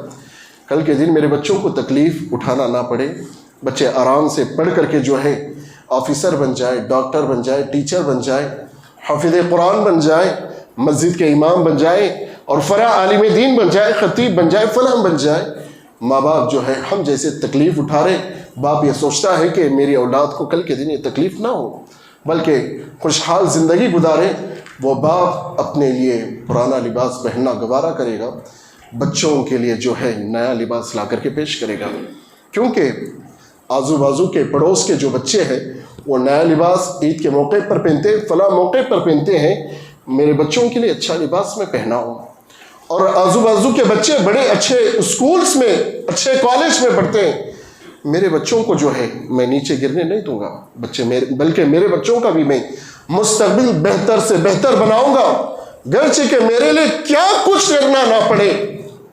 کل کے دن میرے بچوں کو تکلیف اٹھانا نہ پڑے، بچے آرام سے پڑھ کر کے جو ہے آفیسر بن جائے، ڈاکٹر بن جائے، ٹیچر بن جائے، حافظ قرآن بن جائے، مسجد کے امام بن جائے، اور فرع عالم دین بن جائے، خطیب بن جائے، فلاں بن جائے. ماں باپ جو ہے ہم جیسے تکلیف اٹھا رہے، باپ یہ سوچتا ہے کہ میری اولاد کو کل کے دن یہ تکلیف نہ ہو بلکہ خوشحال زندگی گزارے. وہ باپ اپنے لیے پرانا لباس پہننا گوارا کرے گا، بچوں کے لیے جو ہے نیا لباس لا کر کے پیش کرے گا، کیونکہ آزو بازو کے پڑوس کے جو بچے ہیں وہ نیا لباس عید کے موقع پر پہنتے ہیں، فلاں موقع پر پہنتے ہیں. میرے بچوں کے لیے اچھا لباس میں پہناؤں. اور آزو بازو کے بچے بڑے اچھے اسکولز میں، اچھے کالج میں پڑھتے ہیں. میرے بچوں کو جو ہے میں نیچے گرنے نہیں دوں گا، بلکہ میرے بچوں کا بھی میں مستقبل بہتر سے بہتر بناؤں گا، گرچہ کہ میرے لیے کیا کچھ کرنا نہ پڑے.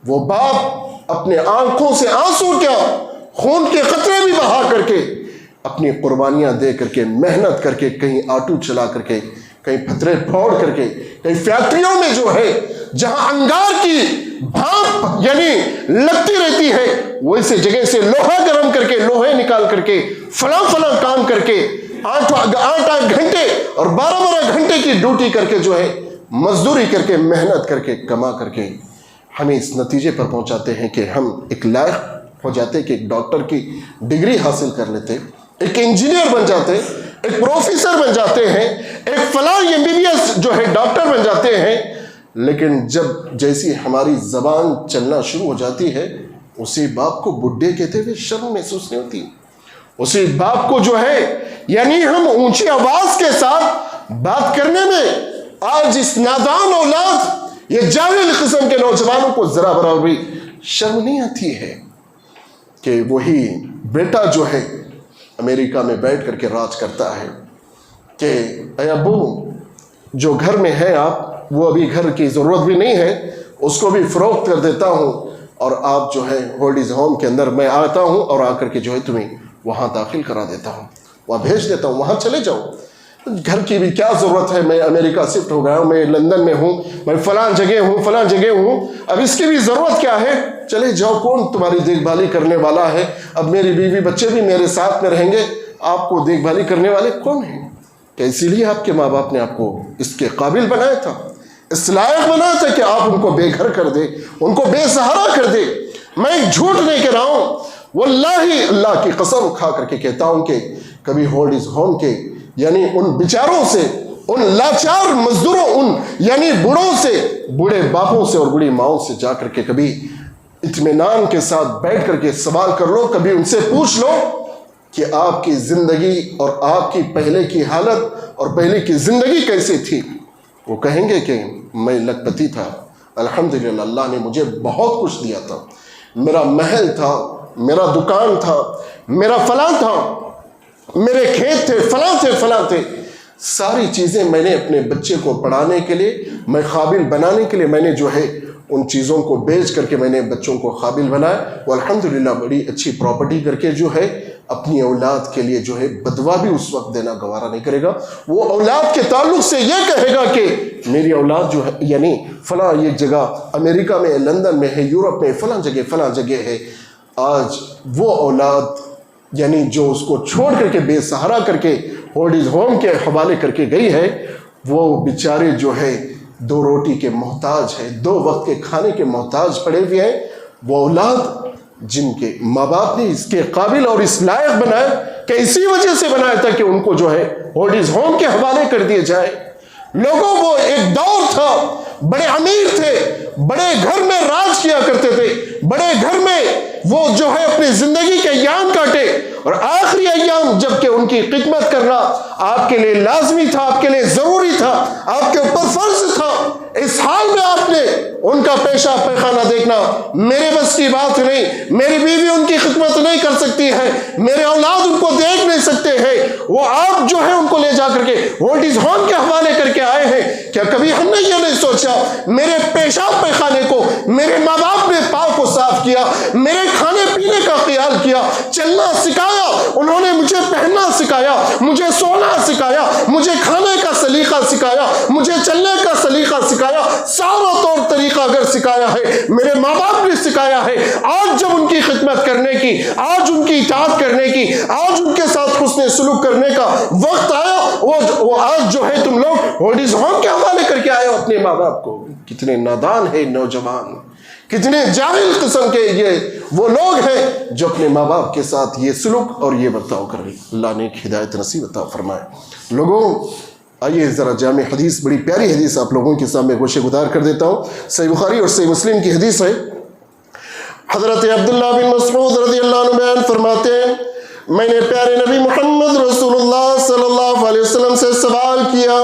وہ باپ اپنے آنکھوں سے آنسو کیا، خون کے قطرے بھی بہا کر کے اپنی قربانیاں دے کر کے محنت کر کے کہیں آٹو چلا کر کے، کہیں پتھرے پھوڑ کر کے، کہیں فیکٹریوں میں جو ہے جہاں انگار کی بھاپ یعنی لگتی رہتی ہے ویسے جگہ سے لوہا گرم کر کے، لوہے نکال کر کے، فلاں کام کر کے 8 گھنٹے اور 12 گھنٹے کی ڈیوٹی کر کے جو ہے مزدوری کر کے، محنت کر کے، کما کر کے ہمیں اس نتیجے پر پہنچاتے ہیں کہ ہم ایک لائق ہو جاتے کہ ایک ڈاکٹر کی ڈگری حاصل کر لیتے، ایک انجینئر بن جاتے، ایک پروفیسر بن جاتے ہیں، ایک فلاں MBBS جو ہے ڈاکٹر بن جاتے ہیں. لیکن جب جیسی ہماری زبان چلنا شروع ہو جاتی ہے، اسی باپ کو بڈھے کہتے ہوئے شرم محسوس نہیں ہوتی. اسی باپ کو جو ہے یعنی ہم اونچی آواز کے ساتھ بات کرنے میں آج اس نادان اولاد، یہ جاہل قسم کے نوجوانوں کو ذرا برابر بھی شرم نہیں آتی ہے کہ وہی بیٹا جو ہے امریکہ میں بیٹھ کر کے راج کرتا ہے کہ اے ابو جو گھر میں ہے آپ، وہ ابھی گھر کی ضرورت بھی نہیں ہے، اس کو بھی فروخت کر دیتا ہوں، اور آپ جو ہے اولڈ ایج ہوم کے اندر میں آتا ہوں اور آ کر کے جو ہے تمہیں وہاں داخل کرا دیتا ہوں، وہاں بھیج دیتا ہوں، وہاں چلے جاؤ. گھر کی بھی کیا ضرورت ہے، میں امریکہ شفٹ ہو گیا ہوں، میں لندن میں ہوں، میں فلاں جگہ ہوں، اب اس کی بھی ضرورت کیا ہے، چلے جاؤ، کون تمہاری دیکھ بھالی کرنے والا ہے، اب میری بیوی بچے بھی میرے ساتھ میں رہیں گے، آپ کو دیکھ بھالی کرنے والے کون ہیں؟ کہ اسی لیے آپ کے ماں باپ نے آپ کو اس کے قابل بنایا تھا، اس لائق بنایا تھا کہ آپ ان کو بے گھر کر دے، ان کو بے سہارا کر دے. میں ایک جھوٹ نہیں کہہ رہا ہوں، واللہ اللہ کی قسم کھا کر کے کہتا ہوں کہ کبھی اولڈ ایج ہوم کے یعنی ان بیچاروں سے، ان لاچار مزدوروں، ان یعنی بوڑھوں سے، بوڑھے باپوں سے اور بوڑھی ماؤں سے جا کر کے کبھی اطمینان کے ساتھ بیٹھ کر کے سوال کر لو، کبھی ان سے پوچھ لو کہ آپ کی زندگی اور آپ کی پہلے کی حالت اور پہلے کی زندگی کیسی تھی. وہ کہیں گے کہ میں لکھپتی تھا، الحمدللہ اللہ نے مجھے بہت کچھ دیا تھا، میرا محل تھا، میرا دکان تھا، میرا فلاں تھا، میرے کھیت تھے، فلاں تھے، ساری چیزیں میں نے اپنے بچے کو پڑھانے کے لیے، میں قابل بنانے کے لیے میں نے جو ہے ان چیزوں کو بیچ کر کے میں نے بچوں کو قابل بنایا. وہ الحمدللہ بڑی اچھی پراپرٹی کر کے جو ہے اپنی اولاد کے لیے جو ہے بدوا بھی اس وقت دینا گوارا نہیں کرے گا. وہ اولاد کے تعلق سے یہ کہے گا کہ میری اولاد جو ہے یعنی فلاں یہ جگہ امریکہ میں، لندن میں ہے، یورپ میں فلاں جگہ ہے. آج وہ اولاد یعنی جو اس کو چھوڑ کر کے بے سہارا کر کے اولڈ ایج ہوم کے حوالے کر کے گئی ہے، وہ بیچارے جو ہے 2 روٹی کے محتاج ہے، 2 وقت کے کھانے کے محتاج پڑے ہوئے ہیں. وہ اولاد جن کے ماں باپ نے اس کے قابل اور اس لائق بنایا کہ اسی وجہ سے بنایا تھا کہ ان کو جو ہے اولڈ ایج ہوم کے حوالے کر دیے جائے. لوگوں وہ ایک دور تھا، بڑے امیر تھے، بڑے گھر میں راج کیا کرتے تھے، بڑے گھر میں وہ جو ہے اپنی زندگی کے ایام کاٹے، اور آخری ایام جب کہ ان کی خدمت کرنا آپ کے لیے لازمی تھا، آپ کے لیے ضروری تھا، آپ کے اوپر فرض تھا، اس حال میں آپ نے ان کا پیشاب پیخانہ دیکھنا میرے بس کی بات نہیں. میری بیوی ان کی خدمت نہیں کر سکتی ہے, میرے اولاد ان کو دیکھ نہیں سکتے ہیں. وہ آپ جو ہے ان کو لے جا کر کے اولڈ ایج ہوم کے حوالے کر کے آئے ہیں. کیا کبھی ہم نے یہ نہیں سوچا میرے پیشاب پیخانے کو میرے ماں باپ نے پاک و صاف کیا, میرے کھانے پینے کا خیال کیا, چلنا سکھایا, انہوں نے مجھے پہننا سکھایا, مجھے سونا سکھایا, مجھے کھانے کا سلیقہ سکھایا, مجھے چلنے کا سلیقہ سکھایا, سارا طور طریقہ اگر سکھایا ہے میرے ماں باپ نے سکھایا ہے. آج جب ان کی خدمت کرنے کی, آج ان کی اطاعت کرنے کی, آج ان کے ساتھ حسن سلوک کرنے کا وقت آیا, وہ آج جو ہے تم لوگ اولڈ ایج ہوم کے حوالے کر کے آئے ہو اپنے ماں باپ کو. کتنے نادان ہے نوجوان, کتنے جاہل قسم کے یہ وہ لوگ ہیں جو اپنے ماں باپ کے ساتھ یہ سلوک اور یہ برتاؤ کر رہے. اللہ نے ایک ہدایت نصیب عطا فرمائے. لوگوں آئیے ذرا جامع حدیث, بڑی پیاری حدیث آپ لوگوں کے سامنے گوشے گزار کر دیتا ہوں. صحیح بخاری اور صحیح مسلم کی حدیث ہے. حضرت عبداللہ بن مسعود رضی اللہ عنہ بیان فرماتے ہیں, میں نے پیارے نبی محمد رسول اللہ صلی اللہ علیہ وسلم سے سوال کیا,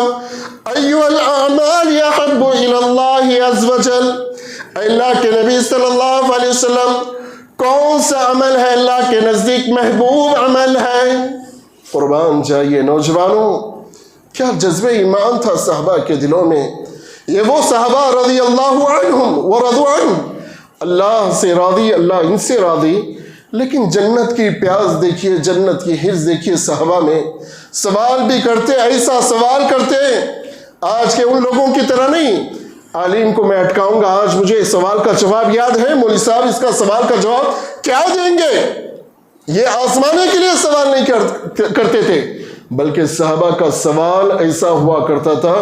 ایو الاعمال یحب الی اللہ عز وجل, اللہ کے نبی صلی اللہ علیہ وسلم کون سا عمل ہے اللہ کے نزدیک محبوب عمل ہے؟ قربان جائیے نوجوانوں, کیا جذبہ ایمان تھا صحابہ کے دلوں میں. یہ وہ صحابہ رضی اللہ عنہم ورضوا عنہ, اللہ سے راضی, اللہ ان سے راضی, لیکن جنت کی پیاس دیکھیے, جنت کی حرص دیکھیے صحابہ میں. سوال بھی کرتے, ایسا سوال کرتے آج کے ان لوگوں کی طرح نہیں. عالم کو میں اٹکاؤں گا, آج مجھے سوال کا جواب یاد ہے, مولوی صاحب اس کا سوال کا جواب کیا دیں گے؟ یہ آزمانے کے لیے سوال نہیں کرتے تھے, بلکہ صحابہ کا سوال ایسا ہوا کرتا تھا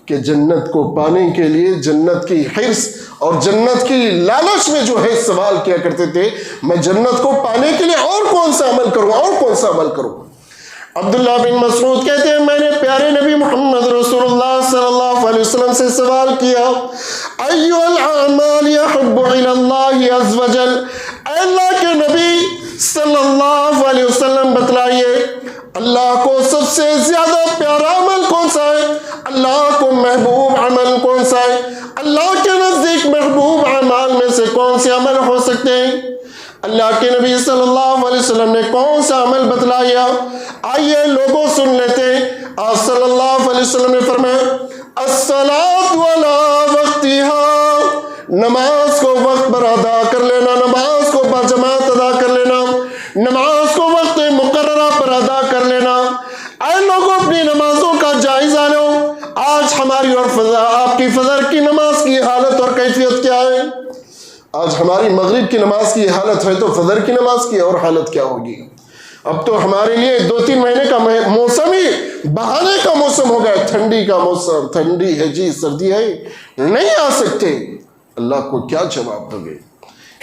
کہ جنت کو پانے کے لیے, جنت کی حرص اور جنت کی لالچ میں جو ہے سوال کیا کرتے تھے, میں جنت کو پانے کے لیے اور کون سا عمل کروں, اور کون سا عمل کروں. عبداللہ بن مسعود کہتے ہیں, میں نے پیارے نبی محمد رسول اللہ صلی اللہ علیہ وسلم سے سوال کیا, ایو الاعمال یحب الی اللہ عز وجل, اے اللہ کے نبی صلی اللہ علیہ وسلم بتلائیے اللہ کو سب سے زیادہ پیارا عمل کون سا ہے, اللہ کو محبوب عمل کون سا ہے, اللہ کے نزدیک محبوب اعمال میں سے کون سے عمل ہو سکتے ہیں؟ اللہ کے نبی صلی اللہ علیہ وسلم نے کون سا عمل بتلایا؟ آئیے لوگوں سن لیتے. آپ صلی اللہ علیہ وسلم نے فرمایا, الصلاۃ علی وقتها, نماز کو وقت پر ادا کر لینا, نماز کو باجماعت ادا کر لینا, نماز کو وقت مقررہ پر ادا کر لینا. اے لوگوں اپنی نمازوں کا جائزہ لو. آج ہماری اور آپ کی فجر کی نماز کی حالت اور کیفیت کیا ہے؟ آج ہماری مغرب کی نماز کی حالت ہے تو فجر کی نماز کی اور حالت کیا ہوگی؟ اب تو ہمارے لیے 2-3 مہینے کا موسم ہی بہانے کا موسم ہو گیا. ٹھنڈی کا موسم, ٹھنڈی ہے جی, سردی ہے, نہیں آ سکتے. اللہ کو کیا جواب دو گے؟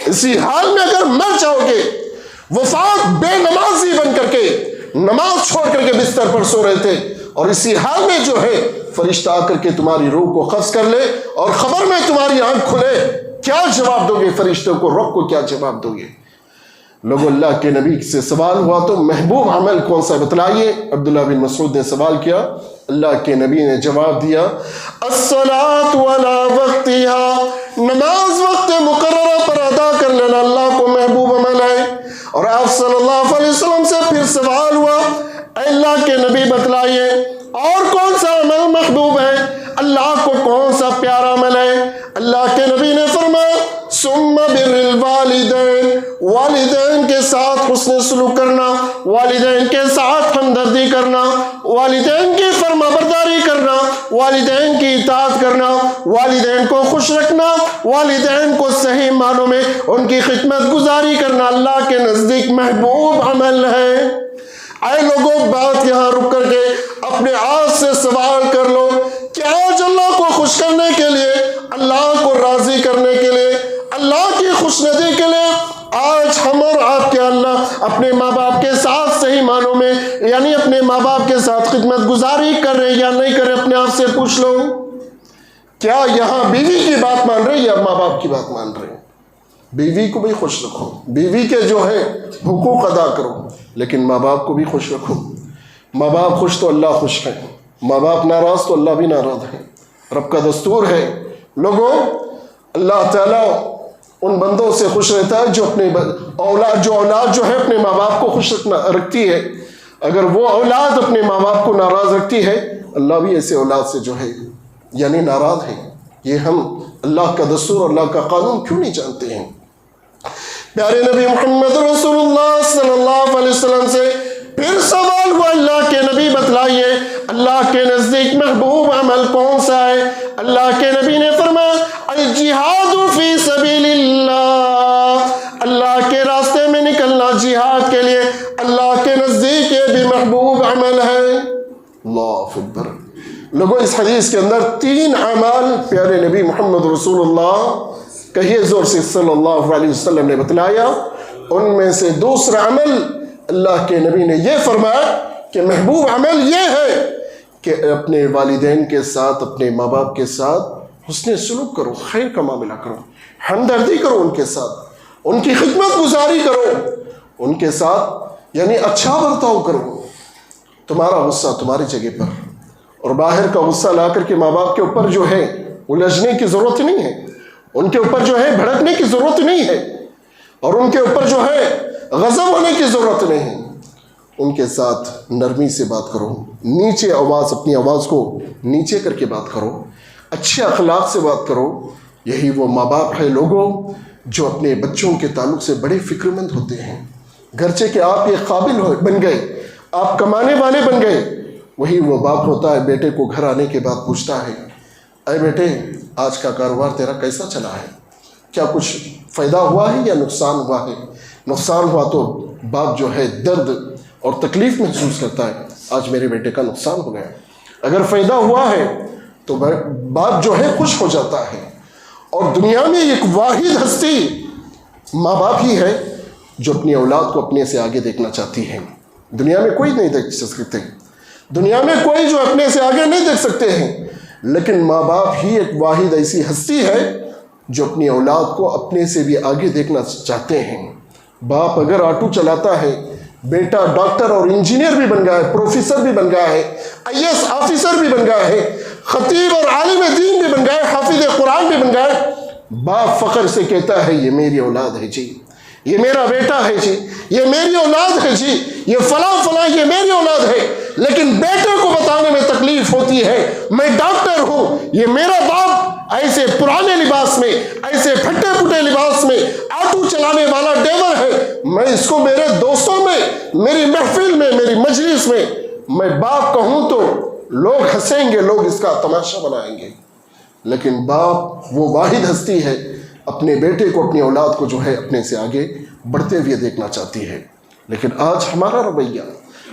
اسی حال میں اگر مر جاؤ گے, وفات بے نمازی بن کر کے, نماز چھوڑ کر کے بستر پر سو رہے تھے, اور اسی حال میں جو ہے فرشتہ آ کر کے تمہاری روح کو قبض کر لے اور خبر میں تمہاری آنکھ کھلے, کیا جواب دو گے فرشتوں کو, رب کو کیا جواب دو گے؟ لوگوں اللہ کے نبی سے سوال ہوا تو محبوب عمل کون سا بتلائیے. عبداللہ بن مسعود نے سوال کیا, اللہ کے نبی نے جواب دیا, الصلاۃ علی وقتها, نماز وقت مقررہ پر ادا کر لینا اللہ کو محبوب عمل ہے. اور آپ صلی اللہ علیہ وسلم سے پھر سوال ہوا, اے اللہ کے نبی بتلائیے اور کون سا عمل محبوب ہے, اللہ کو کون سا پیارا عمل ہے؟ اللہ کے نبی نے فرمایا, ثم بر الوالدین, والدین کے ساتھ حسن سلوک کرنا, والدین کے ساتھ ہمدردی کرنا, والدین کی فرما برداری کرنا, والدین کی اطاعت کرنا, والدین کو خوش رکھنا, والدین کو صحیح معنوں میں ان کی خدمت گزاری کرنا اللہ کے نزدیک محبوب عمل ہے. اے لوگوں بات یہاں رک کر کے اپنے آپ سے سوال کر لو, کیا آج اللہ کو خوش کرنے کے لیے, اللہ کو راضی کرنے کے لیے, اللہ کی خوشنودی کے لیے آج ہم اور آپ کے اللہ اپنے ماں باپ کے ساتھ صحیح معنوں میں یعنی اپنے ماں باپ کے ساتھ خدمت گزاری کر رہے یا نہیں کر رہے؟ اپنے آپ سے پوچھ لو. کیا یہاں بیوی کی بات مان رہے یا ماں باپ کی بات مان رہے؟ بیوی کو بھی خوش رکھو, بیوی کے جو ہے حقوق ادا کرو, لیکن ماں باپ کو بھی خوش رکھو. ماں باپ خوش تو اللہ خوش ہے, ماں باپ ناراض تو اللہ بھی ناراض ہے. رب کا دستور ہے لوگوں، اللہ تعالیٰ ان بندوں سے خوش رہتا ہے جو اپنے اولاد جو ہے اپنے ماں باپ کو خوش رکھتی ہے. اگر وہ اولاد اپنے ماں باپ کو ناراض رکھتی ہے، اللہ بھی ایسے اولاد سے جو ہے یعنی ناراض ہے. یہ ہم اللہ کا دستور، اللہ کا قانون کیوں نہیں جانتے ہیں؟ پیارے نبی محمد رسول اللہ صلی اللہ علیہ وسلم سے پھر سوال ہوا، اللہ کے نبی بتلائیے اللہ کے نزدیک محبوب عمل کون سا ہے؟ اللہ کے نبی نے فرمایا الجہاد فی سبیل اللہ، اللہ کے راستے میں نکلنا جہاد کے لیے اللہ کے نزدیک یہ بھی محبوب عمل ہے. اللہ اکبر. لوگوں، اس حدیث کے اندر 3 اعمال پیارے نبی محمد رسول اللہ کہیے زور سے صلی اللہ علیہ وسلم نے بتلایا. ان میں سے دوسرا عمل اللہ کے نبی نے یہ فرمایا کہ محبوب عمل یہ ہے کہ اپنے والدین کے ساتھ، اپنے ماں باپ کے ساتھ حسن سلوک کرو، خیر کا معاملہ کرو، ہمدردی کرو ان کے ساتھ، ان کی خدمت گزاری کرو، ان کے ساتھ یعنی اچھا برتاؤ کرو. تمہارا غصہ تمہاری جگہ پر، اور باہر کا غصہ لا کر کے ماں باپ کے اوپر جو ہے الجھنے کی ضرورت نہیں ہے، ان کے اوپر جو ہے بھڑکنے کی ضرورت نہیں ہے، اور ان کے اوپر جو ہے غضب ہونے کی ضرورت نہیں ہے. ان کے ساتھ نرمی سے بات کرو، نیچے آواز، اپنی آواز کو نیچے کر کے بات کرو، اچھے اخلاق سے بات کرو. یہی وہ ماں باپ ہے لوگوں جو اپنے بچوں کے تعلق سے بڑے فکر مند ہوتے ہیں. گرچہ کہ آپ یہ قابل بن گئے، آپ کمانے والے بن گئے، وہی وہ باپ ہوتا ہے بیٹے کو گھر آنے کے بعد پوچھتا ہے اے بیٹے آج کا کاروبار تیرا کیسا چلا ہے؟ کیا کچھ فائدہ ہوا ہے یا نقصان ہوا ہے؟ نقصان ہوا تو باپ جو ہے درد اور تکلیف محسوس کرتا ہے، آج میرے بیٹے کا نقصان ہو گیا. اگر فائدہ ہوا ہے تو باپ جو ہے خوش ہو جاتا ہے. اور دنیا میں ایک واحد ہستی ماں باپ ہی ہے جو اپنی اولاد کو اپنے سے آگے دیکھنا چاہتی ہے. دنیا میں کوئی نہیں دیکھ سکتے، دنیا میں کوئی جو اپنے سے آگے نہیں دیکھ سکتے ہیں، لیکن ماں باپ ہی ایک واحد ایسی ہستی ہے جو اپنی اولاد کو اپنے سے بھی آگے دیکھنا چاہتے ہیں. باپ اگر آٹو چلاتا ہے، بیٹا ڈاکٹر اور انجینئر بھی بن گیا ہے، پروفیسر بھی بن گیا ہے، IAS آفیسر بھی بن گیا ہے، خطیب اور عالم دین بھی بن گیا ہے، حافظ قرآن بھی بن گیا ہے، باپ فخر سے کہتا ہے یہ میری اولاد ہے جی، یہ میرا بیٹا ہے جی، یہ میری اولاد ہے جی، یہ فلاں فلاں یہ میری اولاد ہے. لیکن بیٹے کو بتانے میں تکلیف ہوتی ہے میں ڈاکٹر ہوں، یہ میرا باپ ایسے پرانے لباس میں، ایسے پھٹے پھٹے لباس میں آٹو چلانے والا ڈرائیور ہے، میں اس کو میرے دوستوں میں، میری محفل میں، میری مجلس میں باپ کہوں تو لوگ ہنسیں گے، لوگ اس کا تماشا بنائیں گے. لیکن باپ وہ واحد ہستی ہے اپنے بیٹے کو، اپنی اولاد کو جو ہے اپنے سے آگے بڑھتے ہوئے دیکھنا چاہتی ہے. لیکن آج ہمارا رویہ،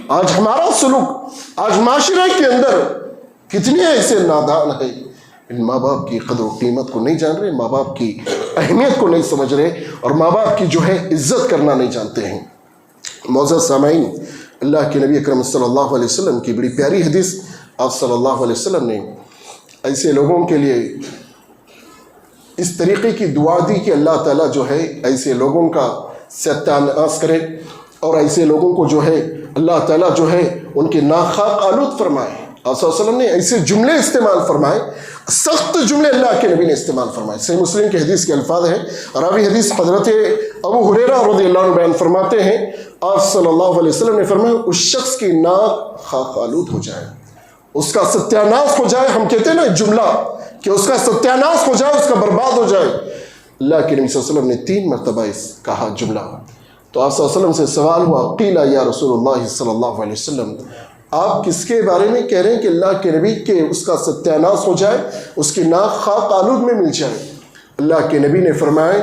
آج ہمارا سلوک، آج معاشرے کے اندر کتنے ایسے نادان ہیں، ان ماں باپ کی قدر و قیمت کو نہیں جان رہے، ماں باپ کی اہمیت کو نہیں سمجھ رہے، اور ماں باپ کی جو ہے عزت کرنا نہیں جانتے ہیں. معزز سامعین، اللہ کے نبی اکرم صلی اللہ علیہ وسلم کی بڑی پیاری حدیث، آپ صلی اللہ علیہ وسلم نے ایسے لوگوں کے لیے اس طریقے کی دعا دی کہ اللہ تعالیٰ جو ہے ایسے لوگوں کا ستیہ ناش کرے، اور ایسے لوگوں کو جو ہے اللہ تعالیٰ جو ہے ان کے ناخواہ آلود فرمائے. آپ صلی اللہ علیہ وسلم نے ایسے جملے استعمال فرمائے، سخت جملے اللہ کے نبی نے استعمال فرمائے. صحیح مسلم کی حدیث کے الفاظ ہیں، راوی حدیث حضرت ابو ہریرہ رضی اللہ عنہ بیان فرماتے ہیں، آپ صلی اللہ علیہ وسلم نے فرمایا اس شخص کی ناک خاک آلود ہو جائے، اس کا ستیہ ناش ہو جائے. ہم کہتے ہیں نا جملہ کہ اس کا ستیہ ناش ہو جائے، اس کا برباد ہو جائے. اللہ کے نبی صلی اللہ علیہ وسلم نے 3 مرتبہ اس کہا جملہ. تو آپ صلی اللہ علیہ وسلم سے سوال ہوا، قیل یا رسول اللہ صلی اللہ علیہ وسلم، آپ کس کے بارے میں کہہ رہے ہیں کہ اللہ کے نبی کہ اس کا ستیہ ناش ہو جائے، اس کی ناک خاک آلود میں مل جائے؟ اللہ کے نبی نے فرمایا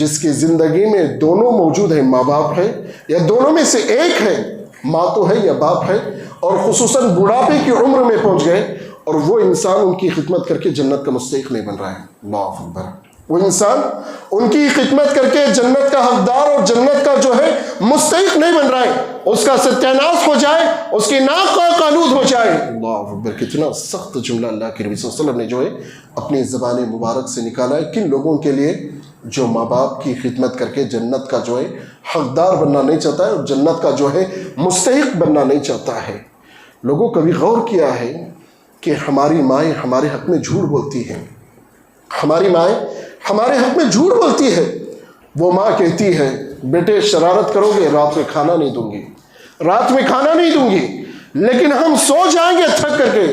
جس کی زندگی میں دونوں موجود ہیں، ماں باپ ہے یا دونوں میں سے ایک ہے، ماں تو ہے یا باپ ہے، اور خصوصاً بڑھاپے کی عمر میں پہنچ گئے، اور وہ انسان ان کی خدمت کر کے جنت کا مستحق نہیں بن رہا ہے. اللہ اکبر. وہ انسان ان کی خدمت کر کے جنت کا حقدار اور جنت کا جو ہے مستحق نہیں بن رہا ہے، اس کا ستیہ ناش ہو جائے، اس کی ناک خاک آلود ہو جائے. اللہ اکبر. کتنا سخت جملہ اللہ کے نبی صلی اللہ علیہ وسلم نے جو ہے اپنی زبان مبارک سے نکالا ہے. کن لوگوں کے لیے؟ جو ماں باپ کی خدمت کر کے جنت کا جو ہے حقدار بننا نہیں چاہتا ہے، اور جنت کا جو ہے مستحق بننا نہیں چاہتا ہے. لوگوں کبھی غور کیا ہے کہ ہماری مائیں ہمارے حق میں جھوٹ بولتی ہیں، ہماری مائیں ہمارے حق میں جھوٹ بولتی ہے. وہ ماں کہتی ہے بیٹے شرارت کرو گے رات میں کھانا نہیں دوں گی، رات میں کھانا نہیں دوں گی، لیکن ہم سو جائیں گے تھک کر کے،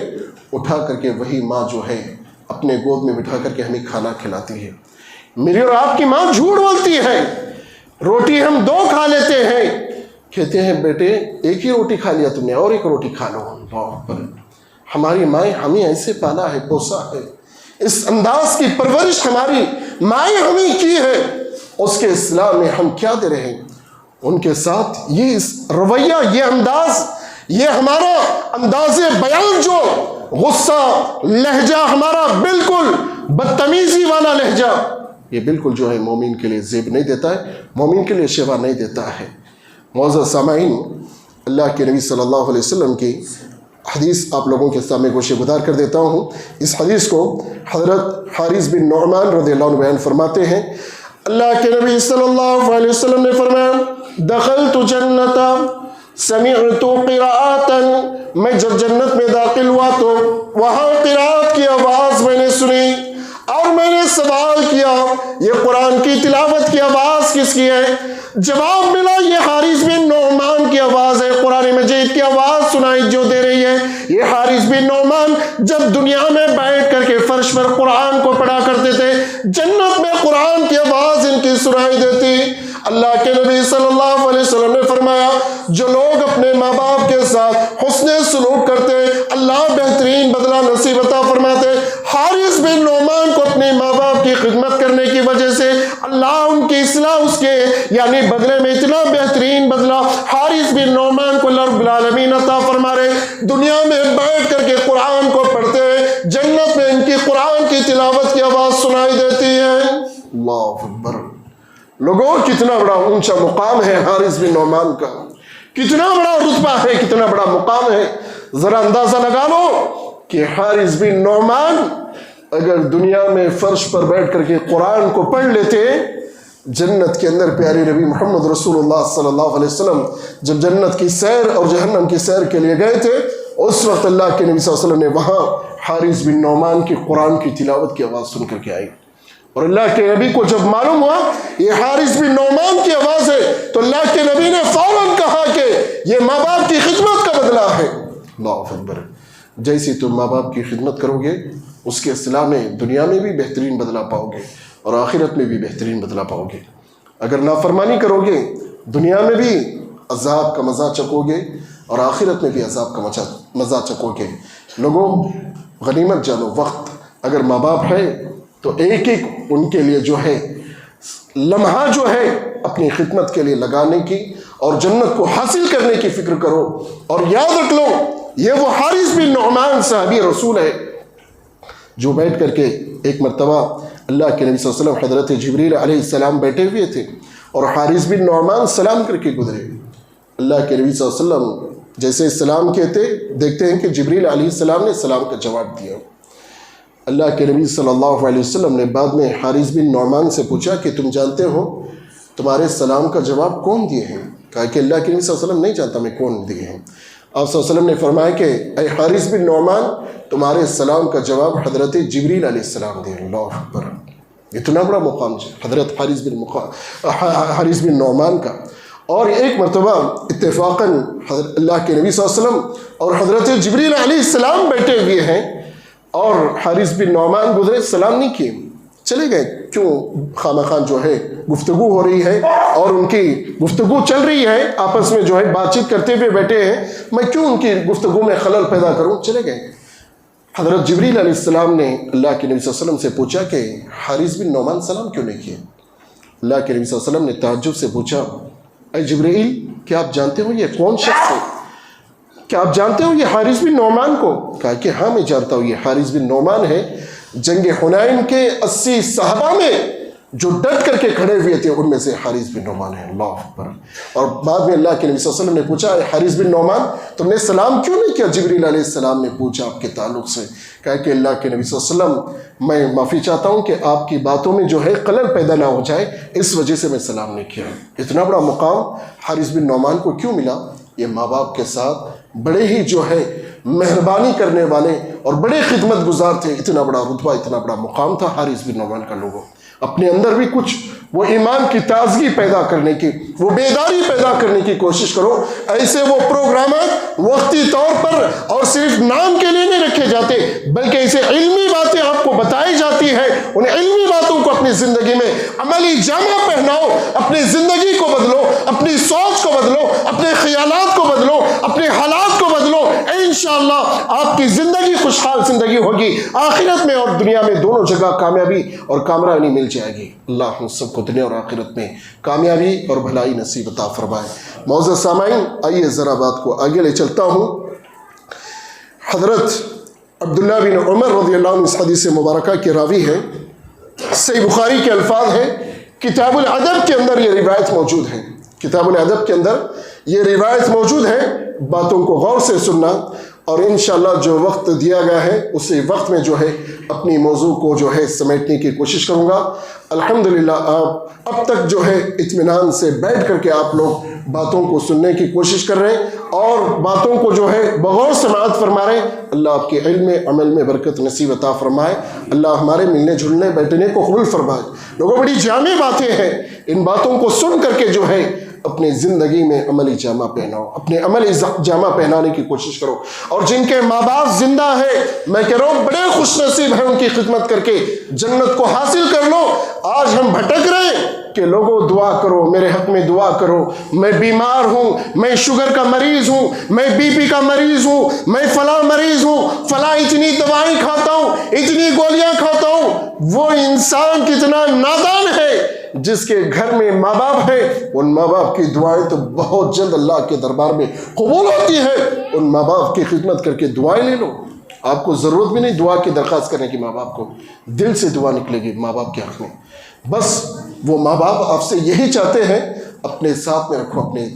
اٹھا کر کے وہی ماں جو ہے اپنے گود میں بٹھا کر کے ہمیں کھانا کھلاتی ہے. میری اور آپ کی ماں جھوٹ بولتی ہے. روٹی ہم 2 کھا لیتے ہیں، کہتے ہیں بیٹے ایک ہی روٹی کھا لیا تم نے، اور ایک روٹی کھا لو. ہماری مائیں ہمیں ایسے پالا ہے، پوسا ہے، اس انداز کی پرورش ہماری مائیں ہمیں کی ہے. اس کے اسلام میں ہم کیا دے رہے ہیں ان کے ساتھ؟ یہ رویہ، یہ انداز، یہ ہمارا انداز بیان، جو غصہ لہجہ ہمارا بالکل بدتمیزی والا لہجہ، یہ بالکل جو ہے مومن کے لیے زیب نہیں دیتا ہے، مومن کے لیے شیوا نہیں دیتا ہے. معزز سامعین، اللہ کے نبی صلی اللہ علیہ وسلم کی حدیث آپ لوگوں کے سامنے گوشے گزار کر دیتا ہوں. اس حدیث کو حضرت حارث بن نعمان رضی اللہ عنہ بیان فرماتے ہیں. اللہ کے نبی صلی اللہ علیہ وسلم نے فرمایا دخلت جنت سمعت قراءتا، میں جب جنت میں داخل ہوا تو وہاں قراءت کی آواز میں نے سنی اور میں نے سوال کیا یہ قرآن کی تلاوت کی آواز کس کی ہے؟ جواب ملا یہ حارث بن نعمان کی آواز ہے. قرآن مجید کی آواز سنائی جو دے رہی ہے یہ حارث بن نعمان جب دنیا میں بیٹھ کر کے فرش پر قرآن کو پڑھا کرتے تھے، جنت میں قرآن کی آواز ان کی سنائی دیتی. اللہ کے نبی صلی اللہ علیہ وسلم نے فرمایا جو لوگ اپنے ماں باپ کے ساتھ حسن سلوک کرتے اللہ بہترین بدلہ نصیب عطا فرماتے. حارث بن نعمان کو اپنے ماں باپ کی خدمت کرنے کی وجہ سے اللہ ان کی اصلاح، اس کے یعنی بدلے میں اتنا بہترین بدلہ حارث بن نعمان کو اللہ رب العالمین عطا فرما رہے. دنیا میں بیٹھ کر کے قرآن کو پڑھتے، جنت میں ان کی قرآن کی تلاوت کی آواز سنائی دیتی ہے. اللہ اکبر. لوگوں کتنا بڑا اونچا مقام ہے حارث بن نعمان کا، کتنا بڑا رتبہ ہے، کتنا بڑا مقام ہے. ذرا اندازہ لگا لو کہ حارث بن نعمان اگر دنیا میں فرش پر بیٹھ کر کے قرآن کو پڑھ لیتے، جنت کے اندر پیارے نبی محمد رسول اللہ صلی اللہ علیہ وسلم جب جنت کی سیر اور جہنم کی سیر کے لیے گئے تھے، اس وقت اللہ کے نبی صلی اللہ علیہ وسلم نے وہاں حارث بن نعمان کی قرآن کی تلاوت کی آواز سن کر کے آئی. اور اللہ کے نبی کو جب معلوم ہوا یہ حارث بن نعمان کی آواز ہے تو اللہ کے نبی نے فوراً کہا کہ یہ ماں باپ کی خدمت کا بدلہ ہے. اللہ اکبر. جیسے تم ماں باپ کی خدمت کرو گے اس کے صلہ میں دنیا میں بھی بہترین بدلہ پاؤ گے اور آخرت میں بھی بہترین بدلہ پاؤ گے. اگر نافرمانی کرو گے دنیا میں بھی عذاب کا مزہ چکو گے اور آخرت میں بھی عذاب کا مزہ چکو گے. لوگوں غنیمت جانو وقت. اگر ماں باپ ہے تو ایک ایک ان کے لیے جو ہے لمحہ جو ہے اپنی خدمت کے لیے لگانے کی اور جنت کو حاصل کرنے کی فکر کرو. اور یاد رکھ لو یہ وہ حارث بن نعمان صحابی رسول ہے جو بیٹھ کر کے ایک مرتبہ اللہ کے نبی صلی اللہ علیہ وسلم حضرت جبریل علیہ السلام بیٹھے ہوئے تھے اور حارث بن نعمان سلام کر کے گزرے. اللہ کے نبی صلی اللہ علیہ وسلم جیسے سلام کہتے دیکھتے ہیں کہ جبریل علیہ السلام نے سلام کا جواب دیا. اللہ کے نبی صلی اللہ علیہ وسلم نے بعد میں حارث بن نعمان سے پوچھا کہ تم جانتے ہو تمہارے سلام کا جواب کون دیے ہیں؟ کہا کہ اللہ کے نبی صلی اللہ علیہ وسلم نہیں جانتا میں کون دیے ہیں. آپ صلی اللہ علیہ وسلم نے فرمایا کہ اے حارث بن نعمان تمہارے سلام کا جواب حضرت جبریل علیہ السلام دے. اللہ اکبر. اتنا بڑا مقام حضرت حارث بن نعمان کا. اور ایک مرتبہ اتفاقاً اللہ کے نبی صلی اللہ علیہ وسلم اور حضرت جبریل علیہ السلام بیٹھے ہوئے ہیں اور حارث بن نعمان گزرے سلام نہیں کیے چلے گئے. کیوں؟ خامخواہ جو ہے گفتگو ہو رہی ہے اور ان کی گفتگو چل رہی ہے، آپس میں جو ہے بات چیت کرتے ہوئے بیٹھے ہیں، میں کیوں ان کی گفتگو میں خلل پیدا کروں؟ چلے گئے. حضرت جبریل علیہ السلام نے اللہ کے نبی صلی اللہ علیہ وسلم سے پوچھا کہ حارث بن نعمان سلام کیوں نہیں کیے؟ اللہ کے نبی صلی اللہ علیہ وسلم نے تعجب سے پوچھا اے جبریل کیا آپ جانتے ہو یہ کون شخص ہے؟ کیا آپ جانتے ہو یہ حارث بن نعمان کو؟ کہا کہ ہاں میں جانتا ہوں یہ حارث بن نعمان ہے. جنگ حنین کے 80 صحابہ میں جو ڈٹ کر کے کھڑے ہوئے تھے ان میں سے حارث بن نعمان ہے. اللہ اکبر. اور بعد میں اللہ کے نبی صلی اللہ علیہ وسلم نے پوچھا حارث بن نعمان تم نے سلام کیوں نہیں کیا؟ جبریل علیہ السلام نے پوچھا آپ کے تعلق سے. کہا کہ اللہ کے نبی صلی اللہ علیہ وسلم میں معافی چاہتا ہوں کہ آپ کی باتوں میں جو ہے خلل پیدا نہ ہو جائے اس وجہ سے میں سلام نہیں کیا. اتنا بڑا مقام حارث بن نعمان کو کیوں ملا؟ یہ ماں باپ کے ساتھ بڑے ہی جو ہے مہربانی کرنے والے اور بڑے خدمت گزار تھے. اتنا بڑا رتبہ، اتنا بڑا مقام تھا حارث بن نعمان کا. لوگوں اپنے اندر بھی کچھ وہ ایمان کی تازگی پیدا کرنے کی، وہ بیداری پیدا کرنے کی کوشش کرو. ایسے وہ پروگرامات وقتی طور پر اور صرف نام کے لیے نہیں رکھے جاتے، بلکہ اسے علمی باتیں آپ کو بتائی جاتی ہے. ان علمی باتوں کو اپنی زندگی میں عملی جامہ پہناؤ، اپنی زندگی کو بدلو، اپنی سوچ کو بدلو، اپنے خیالات کو بدلو، اپنے حالات کو بدلو. انشاءاللہ آپ کی زندگی خوشحال زندگی ہوگی، آخرت میں اور دنیا میں دونوں جگہ کامیابی اور کامرانی مل جائے گی. اللہ ہم سب کو دنیا اور آخرت میں کامیابی اور بھلائی نصیب عطا فرمائے. معزز سامعین، آئیے ذرا بات کو آگے لے چلتا ہوں. حضرت عبداللہ بن عمر رضی اللہ عنہ اس حدیث مبارکہ کے راوی ہیں. صحیح بخاری کے الفاظ ہیں، کتاب الادب کے اندر یہ روایت موجود ہے. کتاب الادب کے اندر یہ روایت موجود ہے. باتوں کو غور سے سننا، اور انشاءاللہ جو وقت دیا گیا ہے اسی وقت میں جو ہے اپنی موضوع کو جو ہے سمیٹنے کی کوشش کروں گا. الحمدللہ آپ اب تک جو ہے اطمینان سے بیٹھ کر کے آپ لوگ باتوں کو سننے کی کوشش کر رہے ہیں اور باتوں کو جو ہے بغور سماعت فرما رہے ہیں. اللہ آپ کے علم عمل میں برکت نصیب عطا فرمائے. اللہ ہمارے ملنے جلنے بیٹھنے کو قبول فرمائے. لوگوں بڑی جامع باتیں ہیں، ان باتوں کو سن کر کے جو ہے اپنی زندگی میں عملی جامہ پہناؤ، اپنے عملی جامہ پہنانے کی کوشش کرو. اور جن کے ماں باپ زندہ ہے، میں کہہ رہا ہوں بڑے خوش نصیب ہیں، ان کی خدمت کر کے جنت کو حاصل کر لو. آج ہم بھٹک رہے ہیں کہ لوگوں دعا کرو، میرے حق میں دعا کرو، میں بیمار ہوں، میں شوگر کا مریض ہوں، میں بی پی کا مریض ہوں، میں فلاں مریض ہوں، فلاں اتنی دوائیں کھاتا ہوں، اتنی گولیاں کھاتا ہوں. وہ انسان کتنا نادان ہے جس کے گھر میں ماں باپ ہے. ان ماں باپ کی دعائیں تو بہت جلد اللہ کے دربار میں قبول ہوتی ہے. ان ماں باپ کی خدمت کر کے دعائیں لے لو. آپ کو ضرورت بھی نہیں دعا کی درخواست کرنے کی. ماں باپ کو دل سے دعا نکلے گی ماں باپ کے حق میں. بس وہ ماں باپ آپ سے یہی چاہتے ہیں، اپنے ساتھ میں رکھو، اپنے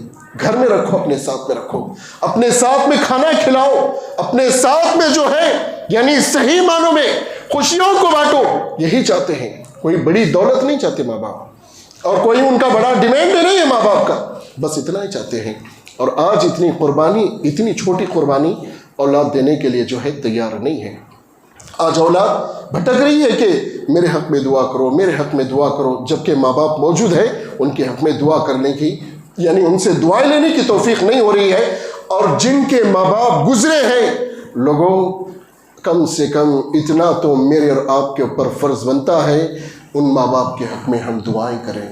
گھر میں رکھو، اپنے ساتھ میں رکھو، اپنے ساتھ میں کھانا کھلاؤ، اپنے ساتھ میں جو ہے یعنی صحیح معنوں میں خوشیوں کو بانٹو. یہی چاہتے ہیں. کوئی بڑی دولت نہیں چاہتے ماں باپ، اور کوئی ان کا بڑا ڈیمانڈ نہیں ہے ماں باپ کا، بس اتنا ہی چاہتے ہیں. اور آج اتنی قربانی، اتنی چھوٹی قربانی اولاد دینے کے لیے جو ہے تیار نہیں ہے. آج اولاد بھٹک رہی ہے کہ میرے حق میں دعا کرو، میرے حق میں دعا کرو، جبکہ ماں باپ موجود ہے ان کے حق میں دعا کرنے کی یعنی ان سے دعائیں لینے کی توفیق نہیں ہو رہی ہے. اور جن کے ماں باپ گزرے ہیں، لوگوں کم سے کم اتنا تو میرے اور آپ کے اوپر فرض بنتا ہے، ان ماں باپ کے حق میں ہم دعائیں کریں.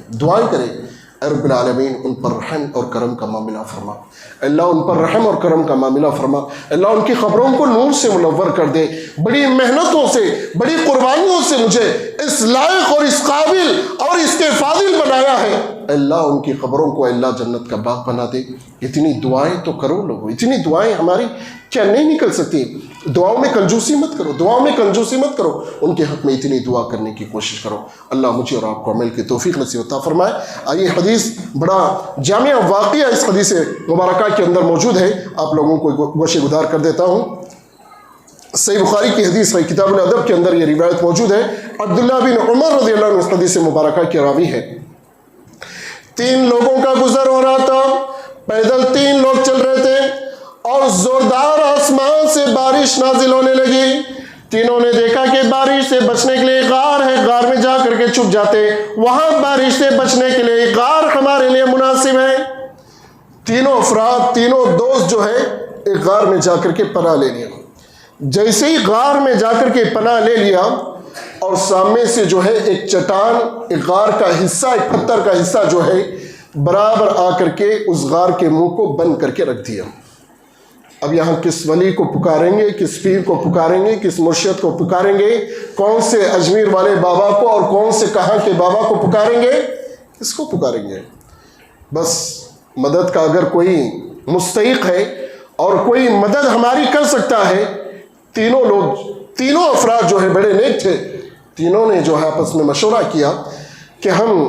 اے رب العالمین ان پر رحم اور کرم کا معاملہ فرما. اللہ ان پر رحم اور کرم کا معاملہ فرما. اللہ ان کی قبروں کو نور سے منور کر دے. بڑی محنتوں سے، بڑی قربانیوں سے مجھے اس لائق اور اس قابل اور اس کے فاضل بنایا ہے. اللہ ان کی قبروں کو اللہ جنت کا باغ بنا دے. اتنی دعائیں تو کرو لوگوں، اتنی دعائیں ہماری کیا نہیں نکل سکتی؟ دعاؤں میں کنجوسی مت کرو، دعاؤں میں کنجوسی مت کرو. ان کے حق میں اتنی دعا کرنے کی کوشش کرو. اللہ مجھے اور آپ کو عمل کی توفیق نصیب عطا فرمائے. آئیے حدیث بڑا جامع واقعہ اس حدیث مبارکہ کے اندر موجود ہے، آپ لوگوں کو گوشے گدار کر دیتا ہوں. صحیح بخاری کی حدیث ہے، کتاب الادب کے اندر یہ روایت موجود ہے. عبداللہ بن عمر رضی اللہ عنہ اس حدیث مبارکہ کے راوی ہے. 3 لوگوں کا گزر ہو رہا تھا، پیدل 3 لوگ چل رہے تھے اور زوردار آسمان سے بارش نازل ہونے لگی. تینوں نے دیکھا کہ بارش سے بچنے کے لیے غار ہے، غار میں جا کر کے چھپ جاتے. وہاں بارش سے بچنے کے لیے غار ہمارے لیے مناسب ہے. تینوں افراد، تینوں دوست جو ہے ایک غار میں جا کر کے پناہ لے لیا. جیسے ہی غار میں جا کر کے پناہ لے لیا اور سامنے سے جو ہے ایک چٹان، ایک غار کا حصہ، ایک پتھر کا حصہ جو ہے برابر آ کر کے اس غار کے منہ کو بند کر کے رکھ دیا. اب یہاں کس ولی کو پکاریں گے، کس پیر کو پکاریں گے، کس مرشد کو پکاریں گے، کون سے اجمیر والے بابا کو اور کون سے کہاں کے بابا کو پکاریں گے، کس کو پکاریں گے؟ بس مدد کا اگر کوئی مستحق ہے اور کوئی مدد ہماری کر سکتا ہے. تینوں لوگ، تینوں افراد جو ہے بڑے نیک تھے. تینوں نے جو ہے آپس میں مشورہ کیا کہ ہم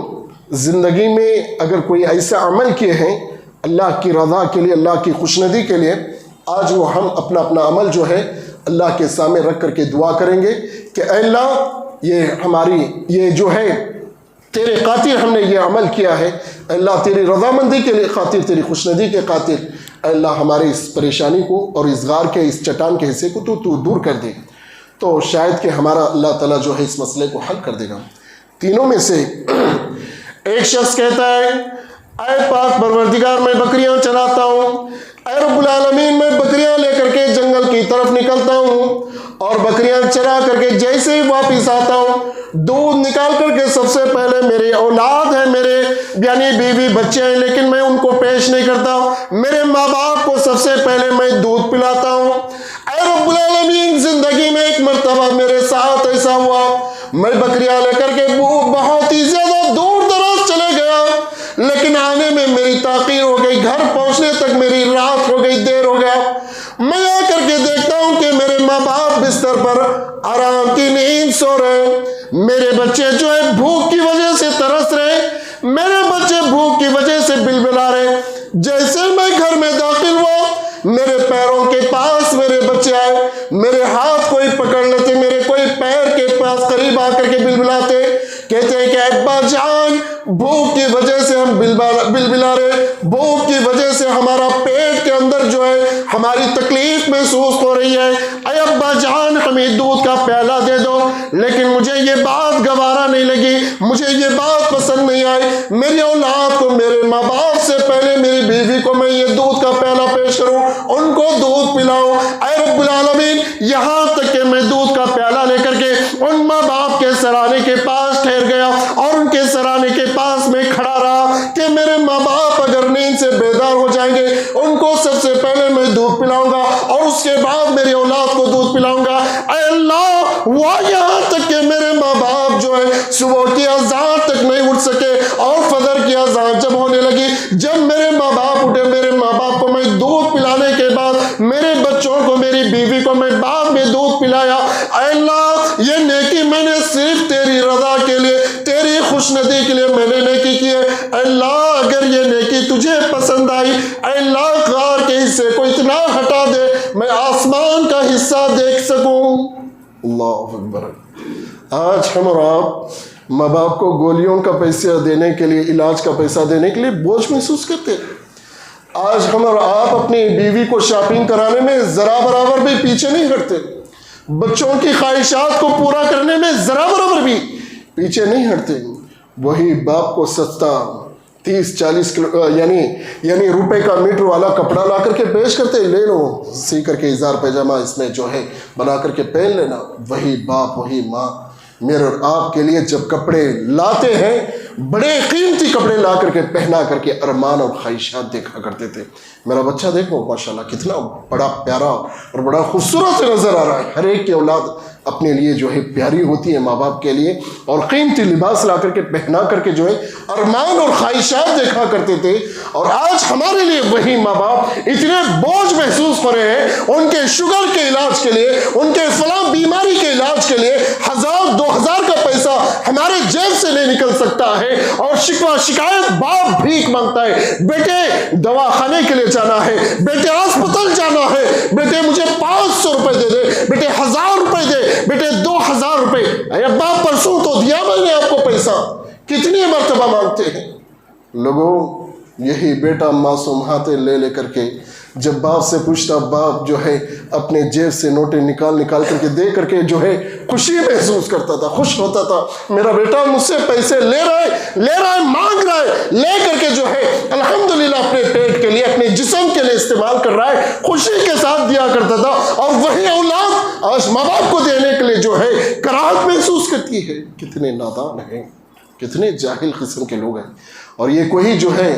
زندگی میں اگر کوئی ایسا عمل کیے ہیں اللہ کی رضا کے لیے، اللہ کی خوشنودی کے لیے، آج وہ ہم اپنا اپنا عمل جو ہے اللہ کے سامنے رکھ کر کے دعا کریں گے کہ اے اللہ یہ ہماری یہ جو ہے تیرے خاطر ہم نے یہ عمل کیا ہے، اللہ تیری رضامندی کے خاطر، تیری خوشنودی کے خاطر، اللہ ہمارے اس پریشانی کو اور اس غار کے اس چٹان کے حصے کو تو دور کر دے، تو شاید کہ ہمارا اللہ تعالیٰ جو ہے اس مسئلے کو حل کر دے گا۔ تینوں میں سے ایک شخص کہتا ہے اے پاک پروردگار میں بکریاں چراتا ہوں، اے رب العالمین میں بکریاں لے کر کے جنگل کی طرف نکلتا ہوں اور بکریاں چرا کر کے جیسے ہی واپس آتا ہوں، دودھ نکال کر کے سب سے پہلے میری اولاد ہے، میرے یعنی بیوی بچے ہیں، لیکن میں ان کو پیش نہیں کرتا، میرے ماں باپ کو سب سے پہلے میں دودھ پلاتا ہوں۔ اے رب العالمین زندگی میں ایک مرتبہ میرے ساتھ ایسا ہوا، میں بکریاں لے کر کے بہت ہی زیادہ دور دراز چلے گیا، لیکن آنے میں میری تاخیر ہو گئی، گھر پہنچنے تک میری رات ہو گئی، دیر ہو گیا۔ میں آ کر کے دیکھتا ہوں کہ میرے ماں باپ بستر پر آرام کی نیند سو رہے، میرے بچے جو ہے بھوک کی وجہ سے ترس رہے، میرے بچے بھوک کی وجہ سے بلبلا رہے۔ جیسے میں گھر میں داخل ہوا، میرے پیروں کے پاس میرے بچے آئے، میرے ہاتھ کوئی پکڑ لیتے، میرے کوئی پیر کے پاس قریب آ کر کے بلبلاتے، کہتے ہیں کہ ابا جان بھوک کی وجہ سے ہم بلبلا رہے، بھوک کی وجہ سے ہمارا پیٹ کے اندر جو ہے ہماری تکلیف محسوس ہو رہی ہے، اے ابا جان ہمیں دودھ کا پیالہ دے دو۔ لیکن مجھے یہ بات گوارا نہیں لگی، مجھے یہ بات پسند نہیں آئی، میری اولاد کو، میرے ماں باپ سے پہلے میری بیوی کو میں یہ دودھ کا پیالہ پیش کروں، ان کو دودھ پلاؤں۔ اے رب العالمین یہاں تک کہ میں دودھ کا پیالہ لے کر کے ان ماں باپ کے سرانے کے پاس ٹھہر گیا اور ان کے سرانے کے پاس میں کھڑا رہا کہ میرے ماں باپ اگر نیند سے بیدار ہو جائیں گے ان کو سب سے پہلے میں دودھ پلاؤں گا اور اس کے بعد میری اولاد کو دودھ پلاؤں گا۔ اے اللہ وہ یہاں تک کہ میرے ماں باپ جو ہے صبح کی اذان تک نہیں اٹھ سکے اور فجر کی اذان جب ہونے لگی، جب میرے ماں باپ اٹھے، میرے ماں باپ کو میں دودھ پلانے کے بعد میرے بچوں کو، میری بیوی کو میں بعد میں دودھ پلایا۔ اے اللہ یہ نیکی میں نے صرف تیری رضا کے لیے، تیری خوشنودی کے لیے میں نے نیکی کی ہے۔ اے اللہ اگر یہ نیکی تجھے پسند آئی، اے اللہ غار کے حصے کو اتنا ہٹا دے میں آسمان کا حصہ دیکھ سکوں۔ اللہ اکبر۔ آج ہم اور آپ ماں باپ کو گولیوں کا پیسہ دینے کے لیے، علاج کا پیسہ دینے کے لیے بوجھ محسوس کرتے ہیں۔ آج ہم اور آپ اپنی بیوی کو شاپنگ کرانے میں ذرا برابر بھی پیچھے نہیں ہٹتے، بچوں کی خواہشات کو پورا کرنے میں ذرا برابر بھی پیچھے نہیں ہٹتے۔ وہی باپ کو سستا 30-40 یعنی روپے کا میٹر والا کپڑا لا کر کے پیش کرتے، لے لو سی کر کے اظہار پیجامہ اس میں جو ہے بنا کر کے پہن لینا۔ وہی باپ، وہی ماں میرے اور آپ کے لیے جب کپڑے لاتے ہیں، بڑے قیمتی کپڑے لا کر کے پہنا کر کے ارمان اور خواہشات دیکھا کرتے تھے۔ میرا بچہ دیکھو ماشاءاللہ کتنا بڑا پیارا اور بڑا خوبصورت سے نظر آ رہا ہے۔ ہر ایک کی اولاد اپنے لیے جو ہے پیاری ہوتی ہے ماں باپ کے لیے، اور قیمتی لباس لا کر کے پہنا کر کے جو ہے ارمان اور خواہشات دیکھا کرتے تھے۔ اور آج ہمارے لیے وہی ماں باپ اتنے بوجھ محسوس ہو رہے ہیں، ان کے شوگر کے علاج کے لیے، ان کے فلاں بیماری کے علاج کے لیے 1000-2000 کا پیسہ ہمارے جیب سے نہیں نکل سکتا ہے، اور شکوہ شکایت باپ بھیک مانگتا ہے، بیٹے دوا خانے کے لیے جانا ہے، بیٹے ہسپتال جانا ہے، بیٹے مجھے 500 روپے دے دے، بیٹے 1000 روپے دے، بیٹے 2000 روپے۔ اے ابا پرسوں تو دیا میں نے آپ کو پیسہ، کتنی مرتبہ مانگتے ہیں لوگوں؟ یہی بیٹا معصوم ہاتھیں لے کر کے جب باپ سے پوچھتا، باپ جو ہے اپنے جیب سے نوٹیں نکال کر کے دے کر کے جو ہے خوشی محسوس کرتا تھا، خوش ہوتا تھا۔ میرا بیٹا مجھ سے پیسے لے رہا ہے، مانگ رہا ہے، لے کر کے جو ہے الحمدللہ اپنے پیٹ کے لیے، اپنے جسم کے لیے استعمال کر رہا ہے، خوشی کے ساتھ دیا کرتا تھا۔ اور وہی اولاد آج ماں باپ کو دینے کے لیے جو ہے کراہت محسوس کرتی ہے۔ کتنے نادان ہیں، کتنے جاہل قسم کے لوگ ہیں۔ اور یہ کوئی جو ہے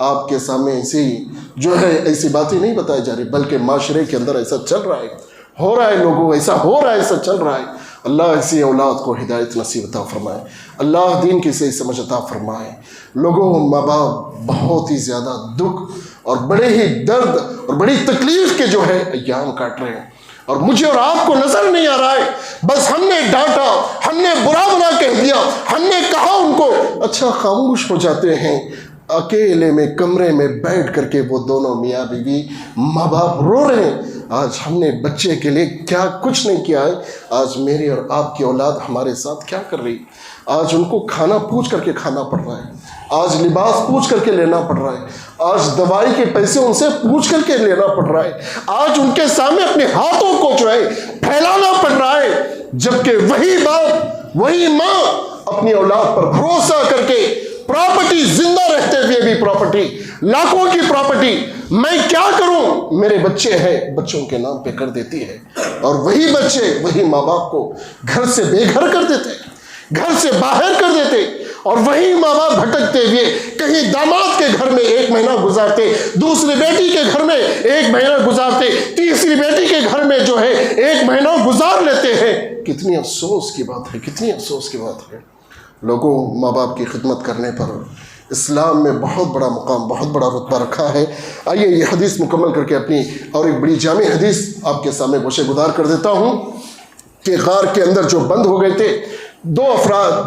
آپ کے سامنے ایسی باتیں نہیں بتائی جا رہی، بلکہ معاشرے کے اندر ایسا چل رہا ہے، ہو رہا ہے، لوگوں ایسا ہو رہا ہے، ایسا چل رہا ہے۔ اللہ ایسی اولاد کو ہدایت نصیب عطا فرمائے، اللہ دین کی صحیح سمجھ عطا فرمائے۔ لوگوں ماں باپ بہت ہی زیادہ دکھ اور بڑے ہی درد اور بڑی تکلیف کے جو ہے ایام کاٹ رہے ہیں، اور مجھے اور آپ کو نظر نہیں آ رہا ہے، بس ہم نے ڈانٹا، ہم نے برا کہہ دیا، ہم نے کہا ان کو، اچھا خاموش ہو جاتے ہیں۔ اکیلے میں کمرے میں بیٹھ کر کے وہ دونوں میاں بیوی ماں باپ رو رہے ہیں، آج ہم نے بچے کے لیے کیا کچھ نہیں کیا ہے. آج میری اور آپ کی اولاد ہمارے ساتھ کیا کر رہی؟ آج ان کو کھانا پوچھ کر کے کھانا پڑ رہا ہے, آج لباس پوچھ کر کے لینا پڑ رہا ہے, آج دوائی کے پیسے ان سے پوچھ کر کے لینا پڑ رہا ہے, آج ان کے سامنے اپنے ہاتھوں کو جو ہے پھیلانا پڑ رہا ہے, جبکہ وہی باپ وہی ماں اپنی اولاد پر بھروسہ کر کے پراپرٹی, زندہ رہتے ہوئے بھی پراپرٹی, لاکھوں کی پراپرٹی, میں کیا کروں, میرے بچے ہیں, بچوں کے نام پہ کر دیتی ہے. اور وہی بچے وہی ماں باپ کو گھر سے بے گھر کر دیتے, گھر سے باہر کر دیتے, اور وہی ماں باپ بھٹکتے ہوئے کہیں داماد کے گھر میں 1 مہینہ گزارتے, دوسری بیٹی کے گھر میں 1 مہینہ گزارتے, تیسری بیٹی کے گھر میں جو ہے 1 مہینہ گزار لیتے ہیں. کتنی افسوس کی بات ہے, کتنی افسوس کی بات ہے. لوگوں, ماں باپ کی خدمت کرنے پر اسلام میں بہت بڑا مقام, بہت بڑا رتبہ رکھا ہے. آئیے یہ حدیث مکمل کر کے اپنی اور ایک بڑی جامع حدیث آپ کے سامنے گوشے گزار کر دیتا ہوں کہ غار کے اندر جو بند ہو گئے تھے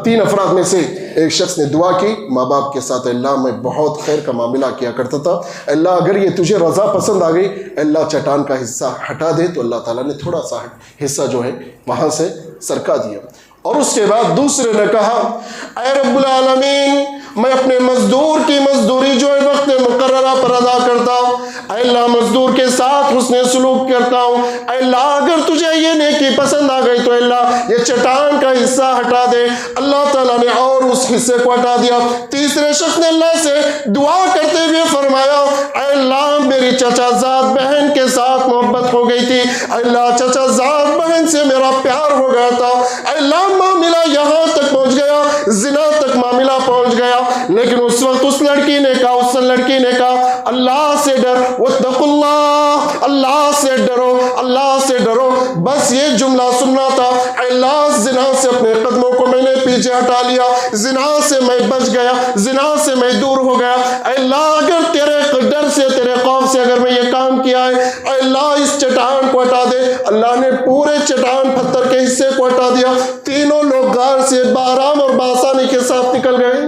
3 افراد میں سے ایک شخص نے دعا کی ماں باپ کے ساتھ, اللہ میں بہت خیر کا معاملہ کیا کرتا تھا, اللہ اگر یہ تجھے رضا پسند آ گئی, اللہ چٹان کا حصہ ہٹا دے. تو اللہ تعالیٰ نے تھوڑا سا حصہ جو ہے وہاں سے سرکا دیا. اور اس کے بعد دوسرے نے کہا, اے رب العالمین, میں اپنے مزدور کی مزدوری جو ہے وقت مقررہ پر ادا کرتا ہوں, اے اللہ مزدور کے ساتھ حسن سلوک کرتا ہوں, اے اللہ اگر تجھے یہ نیکی پسند آ گئی تو اللہ یہ چٹان کا حصہ ہٹا دے. اللہ تعالیٰ نے اور اس حصے کو ہٹا دیا. تیسرے شخص نے اللہ سے دعا کرتے ہوئے فرمایا, اے اللہ میری چچا زاد بہن کے ساتھ محبت ہو گئی تھی, اے اللہ چچا زاد بہن سے میرا پیار ہو گیا تھا, اے اللہ معاملہ یہاں تک پہنچ گیا, زنا تک معاملہ پہنچ گیا, لیکن اس وقت اس لڑکی نے کہا اللہ سے ڈر, واتقوا اللہ, اللہ سے ڈرو, اللہ سے ڈرو. بس یہ جملہ سننا تھا, اللہ زنا سے اپنے قدموں کو میں نے پیچھے ہٹا لیا, زنا سے میں بچ گیا, زنا سے میں دور ہو گیا. اللہ اگر تیرے ڈر سے, تیرے خوف سے اگر میں یہ کام کیا ہے, اللہ اس چٹان کو ہٹا دے. اللہ نے پورے چٹان پتھر کے حصے کو ہٹا دیا. تینوں لوگ غار سے بآرام اور بآسانی کے ساتھ نکل گئے.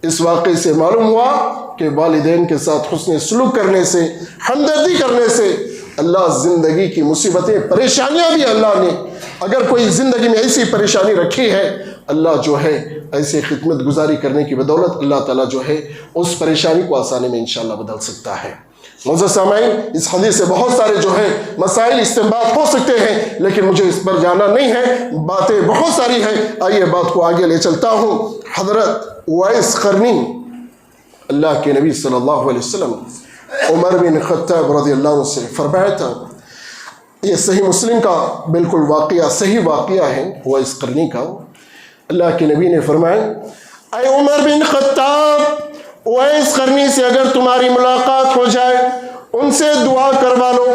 اس واقعے سے معلوم ہوا کہ والدین کے ساتھ حسن سلوک کرنے سے, ہمدردی کرنے سے اللہ زندگی کی مصیبتیں, پریشانیاں بھی اللہ نے, اگر کوئی زندگی میں ایسی پریشانی رکھی ہے, اللہ جو ہے ایسے خدمت گزاری کرنے کی بدولت اللہ تعالیٰ جو ہے اس پریشانی کو آسانی میں انشاءاللہ بدل سکتا ہے. معزز سامعین, اس حدیث سے بہت سارے جو ہیں مسائل استنباط ہو سکتے ہیں, لیکن مجھے اس پر جانا نہیں ہے, باتیں بہت ساری ہیں. آئیے بات کو آگے لے چلتا ہوں. حضرت اویس قرنی, اللہ کے نبی صلی اللہ علیہ وسلم عمر بن خطاب رضی اللہ عنہ سے فرمایا تھا, یہ صحیح مسلم کا بالکل واقعہ, صحیح واقعہ ہے اویس قرنی کا. اللہ کے نبی نے فرمایا, اے عمر بن خطاب, اویس قرنی سے اگر تمہاری ملاقات ہو جائے, ان سے دعا کروا لو.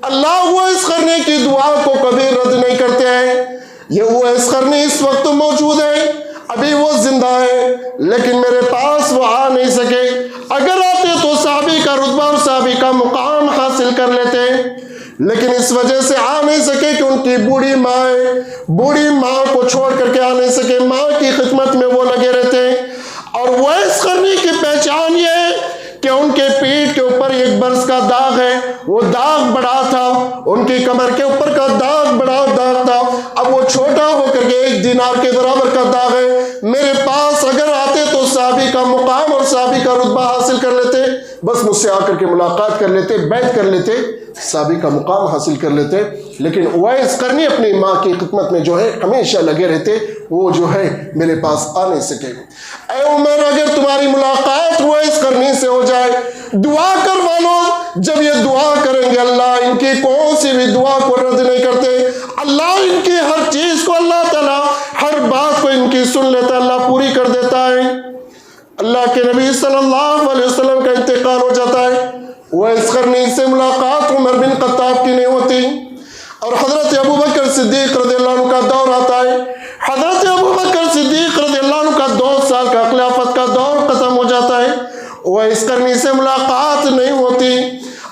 اللہ اویس قرنی کی دعا کو کبھی رد نہیں کرتے ہیں. یہ اویس قرنی اس وقت موجود ہے, ابھی وہ زندہ ہے, لیکن میرے پاس وہ آ نہیں سکے. اگر آتے تو صحابی کا رتبہ اور صحابی کا مقام حاصل کر لیتے, لیکن اس وجہ سے آ نہیں سکے کہ ان کی بوڑھی ماں ہے, بوڑھی ماں کو چھوڑ کر کے آ نہیں سکے, ماں کی خدمت میں وہ لگے رہتے ہیں. اور اویس قرنی کی پہچان یہ ہے کہ ان کے پیٹھ کے اوپر ایک برس کا داغ ہے, وہ داغ بڑا تھا, ان کی کمر کے اوپر کا داغ بڑا داغ تھا, اب وہ چھوٹا ہو کر کے 1 دینار کے برابر کا داغ ہے. میرے پاس اگر آتے تو صحابی کا مقام اور صحابی کا رتبہ حاصل کر لیتے, بس مجھ سے آ کر کے ملاقات کر لیتے, بیعت کر لیتے, صحابی کا مقام حاصل کر لیتے. لیکن اویس قرنی اپنی ماں کی خدمت میں جو ہے ہمیشہ لگے رہتے, وہ جو ہے میرے پاس آ نہیں سکے. اے عمر, اگر تمہاری ملاقات اویس قرنی سے ہو جائے, دعا کروا لو. جب یہ دعا کریں گے, اللہ ان کی کون سی بھی دعا کو رد نہیں کرتے, اللہ ان کی ہر چیز کو, اللہ تعالیٰ ہر بات کو ان کی سن لیتا, اللہ پوری کر دیتا ہے. اللہ کے نبی صلی اللہ علیہ وسلم کا انتقال ہو جاتا ہے. اویس قرنی سے ملاقات عمر بن خطاب کی نہیں ہوتی, اور حضرت ابوبکر صدیق رضی اللہ عنہ کا دور آتا ہے. حضرت ابوبکر صدیق رضی اللہ عنہ کا 2 سال کا خلافت کا دور ختم ہو جاتا ہے. اویس قرنی سے ملاقات نہیں ہوتی,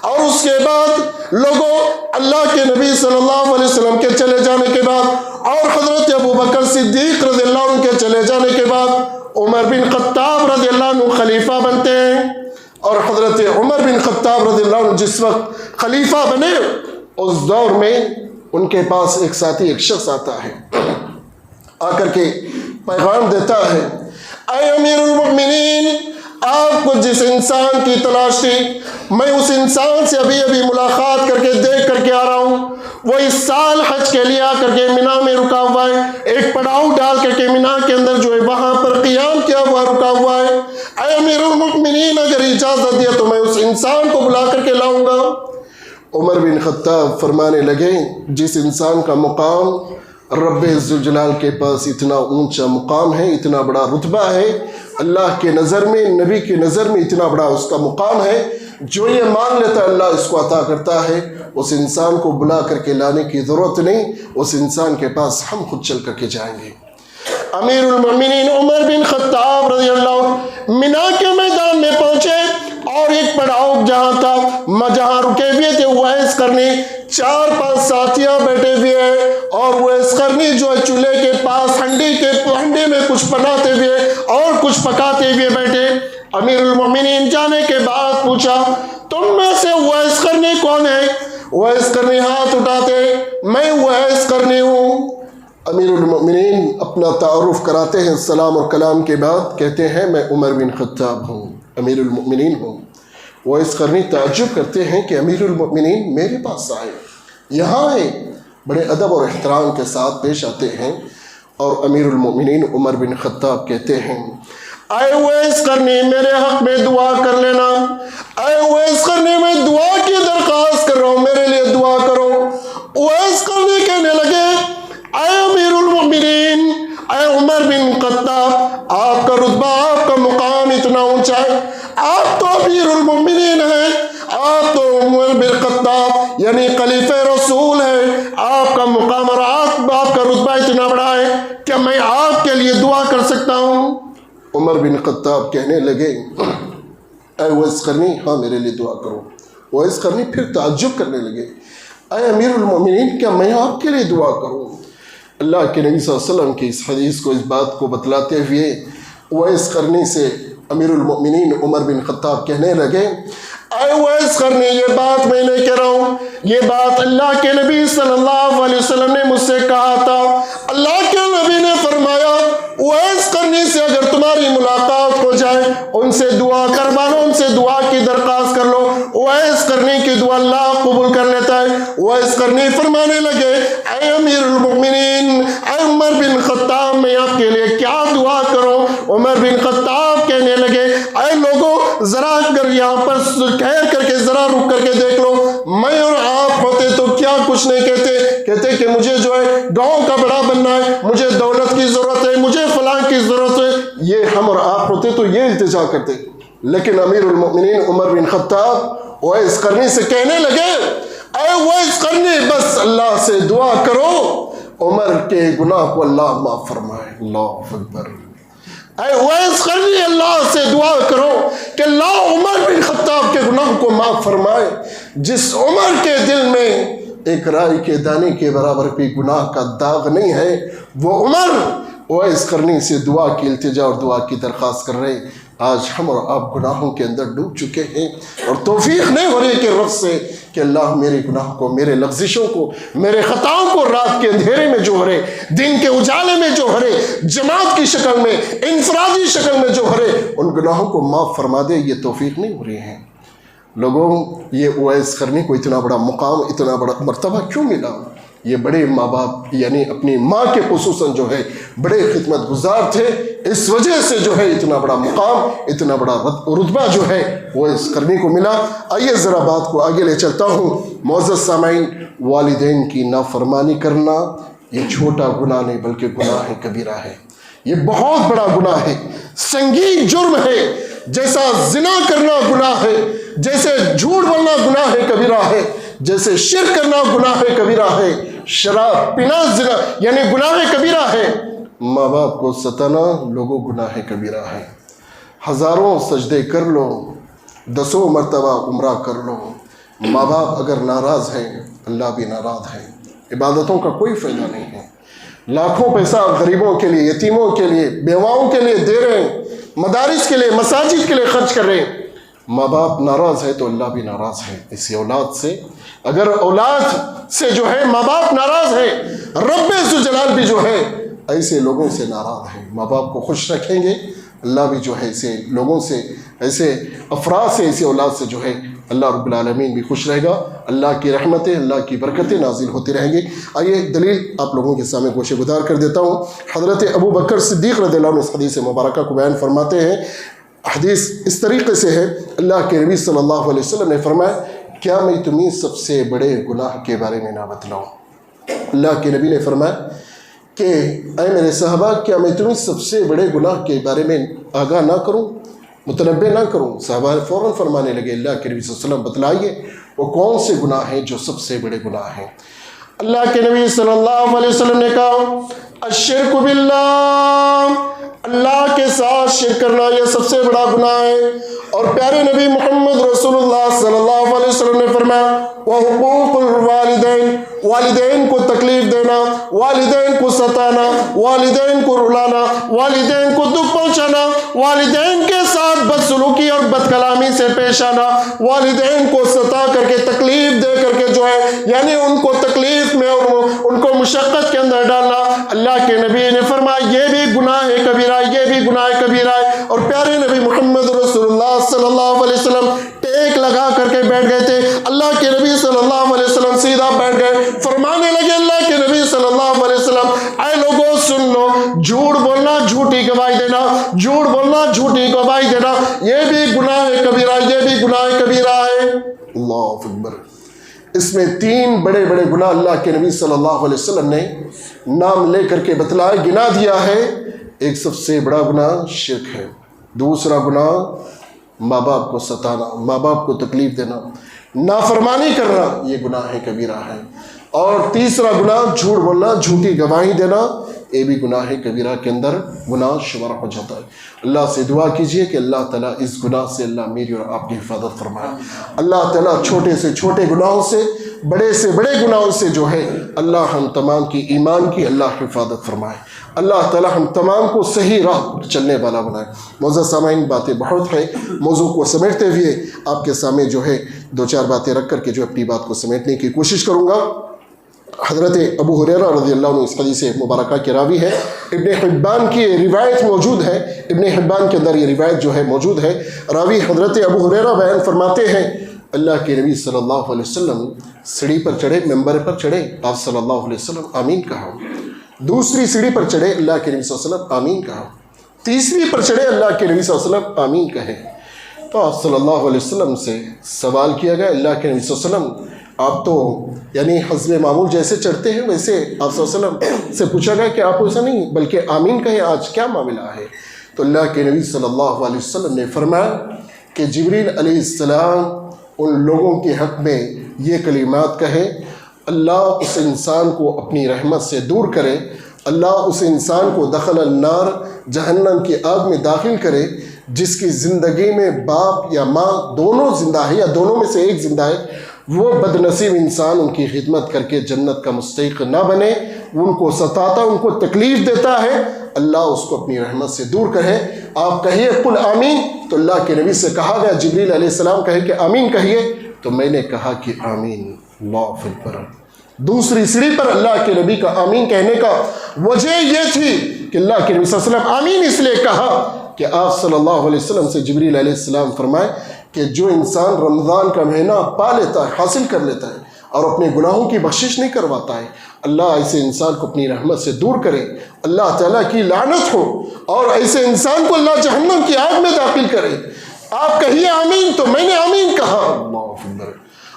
اور اس کے بعد لوگوں, اللہ کے نبی صلی اللہ علیہ وسلم کے چلے جانے کے بعد اور حضرت ابوبکر صدیق رضی اللہ عنہ کے چلے جانے کے بعد عمر بن خطاب رضی اللہ عنہ خلیفہ بنتے ہیں. اور حضرت عمر بن خطاب رضی اللہ عنہ جس وقت خلیفہ بنے, اس دور میں ان کے پاس ایک ساتھی، ایک شخص آتا ہے، آ کر کے پیغام دیتا ہے، اے امیر المؤمنین، آپ کو جس انسان کی تلاش تھی، میں اس انسان سے ابھی ملاقات کر کے دیکھ کر کے آ رہا ہوں۔ وہ اس سال حج کے لیے آ کر کے مینا میں رکا ہوا ہے، ایک پڑاؤ ڈال کر کے مینا کے اندر جو ہے وہاں پر قیام کیا ہوا رکا ہوا ہے۔ اے امیر المؤمنین، اگر اجازت دیا تو میں اس انسان کو بلا کر کے لاؤں گا۔ عمر بن خطاب فرمانے لگے، جس انسان کا مقام رب ذوالجلال کے پاس اتنا اونچا مقام ہے، اتنا بڑا رتبہ ہے، اللہ کے نظر میں، نبی کی نظر میں اتنا بڑا اس کا مقام ہے، جو یہ مانگ لیتا ہے اللہ اس کو عطا کرتا ہے۔ اس انسان کو بلا کر کے لانے کی ضرورت نہیں، اس انسان کے پاس ہم خود چل کر کے جائیں گے۔ امیر المؤمنین عمر بن خطاب رضی اللہ عنہ مینا کے میدان میں پہنچے، اور ایک پڑاؤ جہاں تھا، جہاں رکے ہوئے تھے اویس قرنی، 4-5 ساتھیاں بیٹھے ہوئے ہیں، اور اویس قرنی جو ہے چولہے کے پاس ہنڈی میں کچھ بناتے ہوئے اور کچھ پکاتے ہوئے بیٹھے۔ امیر المؤمنین جانے کے بعد پوچھا، تم میں سے اویس قرنی کون ہے؟ اویس قرنی ہاتھ اٹھاتے، میں اویس قرنی ہوں۔ امیر المؤمنین اپنا تعارف کراتے ہیں، سلام اور کلام کے بعد کہتے ہیں، میں عمر بن خطاب ہوں، امیر المؤمنین ہوں۔ اویس قرنی تعجب کرتے ہیں کہ امیر المؤمنین میرے پاس آئے، یہاں آئے، بڑے ادب اور احترام کے ساتھ پیش آتے ہیں، اور امیر المؤمنین عمر بن خطاب کہتے ہیں، اے اویس قرنی، میرے حق میں دعا کر لینا۔ اے اویس قرنی، میں دعا کی درخواست کر رہا ہوں، میرے لیے دعا کرو۔ اویس قرنی کہنے لگے، اے امیر المؤمنین، اے عمر بن خطاب، آپ کا رتبہ، آپ کا مقام اتنا اونچا ہے، آپ تو امیر المؤمنین ہیں، آپ تو عمر بن خطاب یعنی خلیفہ رسول ہیں، آپ کا مقام اور آپ کا رتبہ اتنا بڑا ہے، کیا میں آپ کے لیے دعا کر سکتا ہوں؟ عمر بن خطاب کہنے لگے، اے اویس قرنی، ہاں میرے لیے دعا کرو۔ اویس قرنی پھر تعجب کرنے لگے، اے امیر المؤمنین، کیا میں آپ کے لیے دعا کروں؟ اللہ کے نبی صلی اللہ علیہ وسلم کی اس حدیث کو، اس بات کو بتلاتے ہوئے اویس قرنی سے امیر المؤمنین عمر بن خطاب کہنے لگے، اے اویس قرنی، یہ بات میں نہیں کہہ رہا ہوں، یہ بات اللہ کے نبی صلی اللہ علیہ وسلم نے مجھ سے کہا تھا۔ اللہ کے نبی نے فرمایا، اویس قرنی سے اگر تمہاری ملاقات ہو جائے، ان سے دعا کروا لو، ان سے دعا کی درخواست کر لو، اویس قرنی کی دعا اللہ قبول کر لیتا ہے۔ اویس قرنی فرمانے لگے، اے امیر المؤمنین، اے عمر بن خطاب، میں آپ کے لیے کیا دعا کروں؟ عمر بن خطاب کہنے لگے، اے لوگوں، ذرا اگر یہاں پر ٹھہر کر کے ذرا رک کر کے دیکھ لو، میں اور آپ ہوتے تو کیا کچھ نہیں کہتے کہ مجھے جو ہے گاؤں کا بڑا بننا ہے، مجھے دولت کی ضرورت ہے، مجھے فلاں کی ضرورت ہے، یہ ہم اور آپ ہوتے تو یہ التجا کرتے۔ لیکن امیر المؤمنین عمر بن خطاب اویس قرنی سے کہنے لگے، اے اویس قرنی، بس اللہ سے دعا کرو، عمر کے گناہ کو اللہ معاف فرمائے۔ اللہ اکبر۔ اے اویس قرنی، اللہ سے دعا کرو کہ اللہ عمر بن خطاب کے گناہ کو معاف فرمائے۔ جس عمر کے دل میں ایک رائی کے دانے کے برابر بھی گناہ کا داغ نہیں ہے، وہ عمر اویس قرنی سے دعا کی التجا اور دعا کی درخواست کر رہے۔ آج ہم اور آپ گناہوں کے اندر ڈوب چکے ہیں، اور توفیق نہیں ہو رہی کہ رب سے کہ اللہ میرے گناہ کو، میرے لغزشوں کو، میرے خطاؤں کو رات کے اندھیرے میں جو ہو رہے، دن کے اجالے میں جو ہو رہے، جماعت کی شکل میں، انفرادی شکل میں جو ہو رہے، ان گناہوں کو معاف فرما دے۔ یہ توفیق نہیں ہو رہی ہے۔ لوگوں، یہ اویس قرنی کو اتنا بڑا مقام، اتنا بڑا مرتبہ کیوں ملا؟ یہ بڑے ماں باپ یعنی اپنی ماں کے خصوصاً جو ہے بڑے خدمت گزار تھے، اس وجہ سے جو ہے اتنا بڑا مقام، اتنا بڑا رتبہ جو ہے اویس قرنی کو ملا۔ آئیے ذرا بات کو آگے لے چلتا ہوں۔ معزز سامعین، والدین کی نافرمانی کرنا یہ چھوٹا گناہ نہیں بلکہ گناہ کبیرہ ہے، یہ بہت بڑا گناہ ہے، سنگین جرم ہے۔ جیسا زنا کرنا گناہ ہے، جیسے جھوٹ بولنا گناہ کبیرہ ہے، جیسے شرک کرنا گناہ کبیرہ ہے، شراب پینا زنا یعنی گناہ کبیرہ ہے، ماں باپ کو ستانا لوگوں گناہ کبیرہ ہے۔ ہزاروں سجدے کر لو، 10 مرتبہ عمرہ کر لو، ماں باپ اگر ناراض ہیں اللہ بھی ناراض ہے، عبادتوں کا کوئی فائدہ نہیں ہے۔ لاکھوں پیسہ غریبوں کے لیے، یتیموں کے لیے، بیواؤں کے لیے دے رہے ہیں، مدارس کے لیے، مساجد کے لیے خرچ کر رہے ہیں، ماں باپ ناراض ہے تو اللہ بھی ناراض ہے اسی اولاد سے. اگر اولاد سے جو ہے ماں باپ ناراض ہے، رب ذوالجلال بھی جو ہے ایسے لوگوں سے ناراض ہے. ماں باپ کو خوش رکھیں گے، اللہ بھی جو ہے ایسے لوگوں سے، ایسے افراد سے، ایسے اولاد سے جو ہے اللہ رب العالمین بھی خوش رہے گا. اللہ کی رحمتیں، اللہ کی برکتیں نازل ہوتی رہیں گی. آئیے دلیل آپ لوگوں کے سامنے گوشے گزار کر دیتا ہوں. حضرت ابو بکر صدیق رضی اللہ عنہ اس حدیث مبارکہ کو بیان فرماتے ہیں. حدیث اس طریقے سے ہے، اللہ کے نبی صلی اللہ علیہ وسلم نے فرمایا، کیا میں تمہیں سب سے بڑے گناہ کے بارے میں نہ بتلاؤں؟ اللہ کے نبی نے فرمایا کہ اے میرے صحابہ، کیا میں تمہیں سب سے بڑے گناہ کے بارے میں آگاہ نہ کروں، متنبہ نہ کروں؟ صحابہ فوراً فرمانے لگے، اللہ کے نبی صلی اللہ علیہ وسلم بتلائیے وہ کون سے گناہ ہیں جو سب سے بڑے گناہ ہیں. اللہ کے نبی صلی اللہ علیہ وسلم نے کہا، الشرک باللہ، اللہ کے ساتھ شرک کرنا یہ سب سے بڑا گناہ ہے. اور پیارے نبی محمد رسول اللہ صلی اللہ علیہ وسلم نے فرمایا، وحقوق الوالدین، والدین کو تکلیف دینا، والدین کو ستانا، والدین کو رلانا، والدین کو دکھ پہنچانا، والدین کے ساتھ بدسلوکی اور بد کلامی سے پیش آنا، والدین کو ستا کر کے تکلیف دے کر کے جو ہے یعنی ان کو تکلیف میں اور ان کو مشقت کے اندر ڈالنا. اللہ کے نبی نے فرمایا یہ بھی گناہ کبیرہ، یہ بھی گناہ کبیرہ ہے. اور پیارے نبی محمد رسول اللہ صلی اللہ علیہ وسلم ٹیک لگا کر کے بیٹھ گئے تھے. اللہ کے نبی صلی اللہ علیہ وسلم سیدھا بیٹھ گئے، فرمانے لگے اللہ کے نبی صلی اللہ علیہ وسلم، اے لوگوں سن لو، جھوٹ بولنا جھوٹی گواہی دینا، جھوٹ بولنا جھوٹی گواہی دینا یہ بھی گناہ کبیرہ، یہ بھی گناہ کبیرہ ہے. اللہ اکبر. اس میں تین بڑے بڑے گناہ اللہ کے نبی صلی اللہ علیہ وسلم نے نام لے کر کے بتلائے، گنا دیا ہے. ایک سب سے بڑا گناہ شرک ہے، دوسرا گناہ ماں باپ کو ستانا، ماں باپ کو تکلیف دینا، نافرمانی کرنا یہ گناہ کبیرہ ہے. اور تیسرا گناہ جھوٹ بولنا، جھوٹی گواہی دینا یہ بھی گناہ کبیرہ کے اندر گناہ شمار ہو جاتا ہے. اللہ سے دعا کیجئے کہ اللہ تعالیٰ اس گناہ سے اللہ میری اور آپ کی حفاظت فرمائے. اللہ تعالیٰ چھوٹے سے چھوٹے گناہوں سے، بڑے سے بڑے گناہوں سے جو ہے اللہ ہم تمام کی ایمان کی اللہ حفاظت فرمائے. اللہ تعالیٰ ہم تمام کو صحیح راہ پر چلنے والا بنائے. معزز سامعین، باتیں بہت ہیں، موضوع کو سمیٹتے ہوئے آپ کے سامنے جو ہے دو چار باتیں رکھ کر کے جو اپنی بات کو سمیٹنے کی کوشش کروں گا. حضرت ابو ہریرہ رضی اللہ عنہ اس حدیث مبارکہ کے راوی ہے. ابن حبان کی روایت موجود ہے، ابن حبان کے اندر یہ روایت جو ہے موجود ہے. راوی حضرت ابو ہریرہ بیان فرماتے ہیں، اللہ کے نبی صلی اللہ علیہ وسلم سیڑھی پر چڑھے، ممبر پر چڑھے، آپ صلی اللہ علیہ وسلم آمین کہا. دوسری سیڑھی پر چڑھے، اللہ کے نبی صلی اللہ علیہ وسلم آمین کہا. تیسری پر چڑھے، اللہ کے نبی صلی اللہ علیہ وسلم آمین کہے. تو آپ صلی اللہ علیہ وسلم سے سوال کیا گیا، اللہ کے نبی صلی اللہ علیہ وسلم آپ تو یعنی حسب معمول جیسے چڑھتے ہیں ویسے آپ صلی اللہ علیہ وسلم سے پوچھا گیا کہ آپ ایسا نہیں بلکہ آمین کہیں، آج کیا معاملہ ہے؟ تو اللہ کے نبی صلی اللہ علیہ وسلم نے فرمایا کہ جبریل علیہ السلام ان لوگوں کے حق میں یہ کلمات کہے، اللہ اس انسان کو اپنی رحمت سے دور کرے، اللہ اس انسان کو دخل النار، جہنم کی آگ میں داخل کرے جس کی زندگی میں باپ یا ماں دونوں زندہ ہے یا دونوں میں سے ایک زندہ ہے. وہ بد نصیب انسان ان کی خدمت کر کے جنت کا مستحق نہ بنے، ان کو ستاتا، ان کو تکلیف دیتا ہے، اللہ اس کو اپنی رحمت سے دور کرے. آپ کہیے قل آمین. تو اللہ کے نبی سے کہا گیا، جبریل علیہ السلام کہے کہ آمین کہیے. تو میں نے کہا کہ آمین. اللہ اکبر. دوسری سیڑھی پر اللہ کے نبی کا آمین کہنے کا وجہ یہ تھی کہ اللہ کے نبی صلی اللہ علیہ وسلم آمین اس لیے کہا کہ آپ صلی اللہ علیہ وسلم سے جبریل علیہ السلام فرمائے کہ جو انسان رمضان کا مہینہ پا لیتا ہے، حاصل کر لیتا ہے اور اپنے گناہوں کی بخشش نہیں کرواتا ہے، اللہ ایسے انسان کو اپنی رحمت سے دور کرے، اللہ تعالیٰ کی لعنت ہو اور ایسے انسان کو اللہ جہنم کی آگ میں داخل کرے. آپ کہیے آمین. تو میں نے آمین کہا. اللہ اکبر.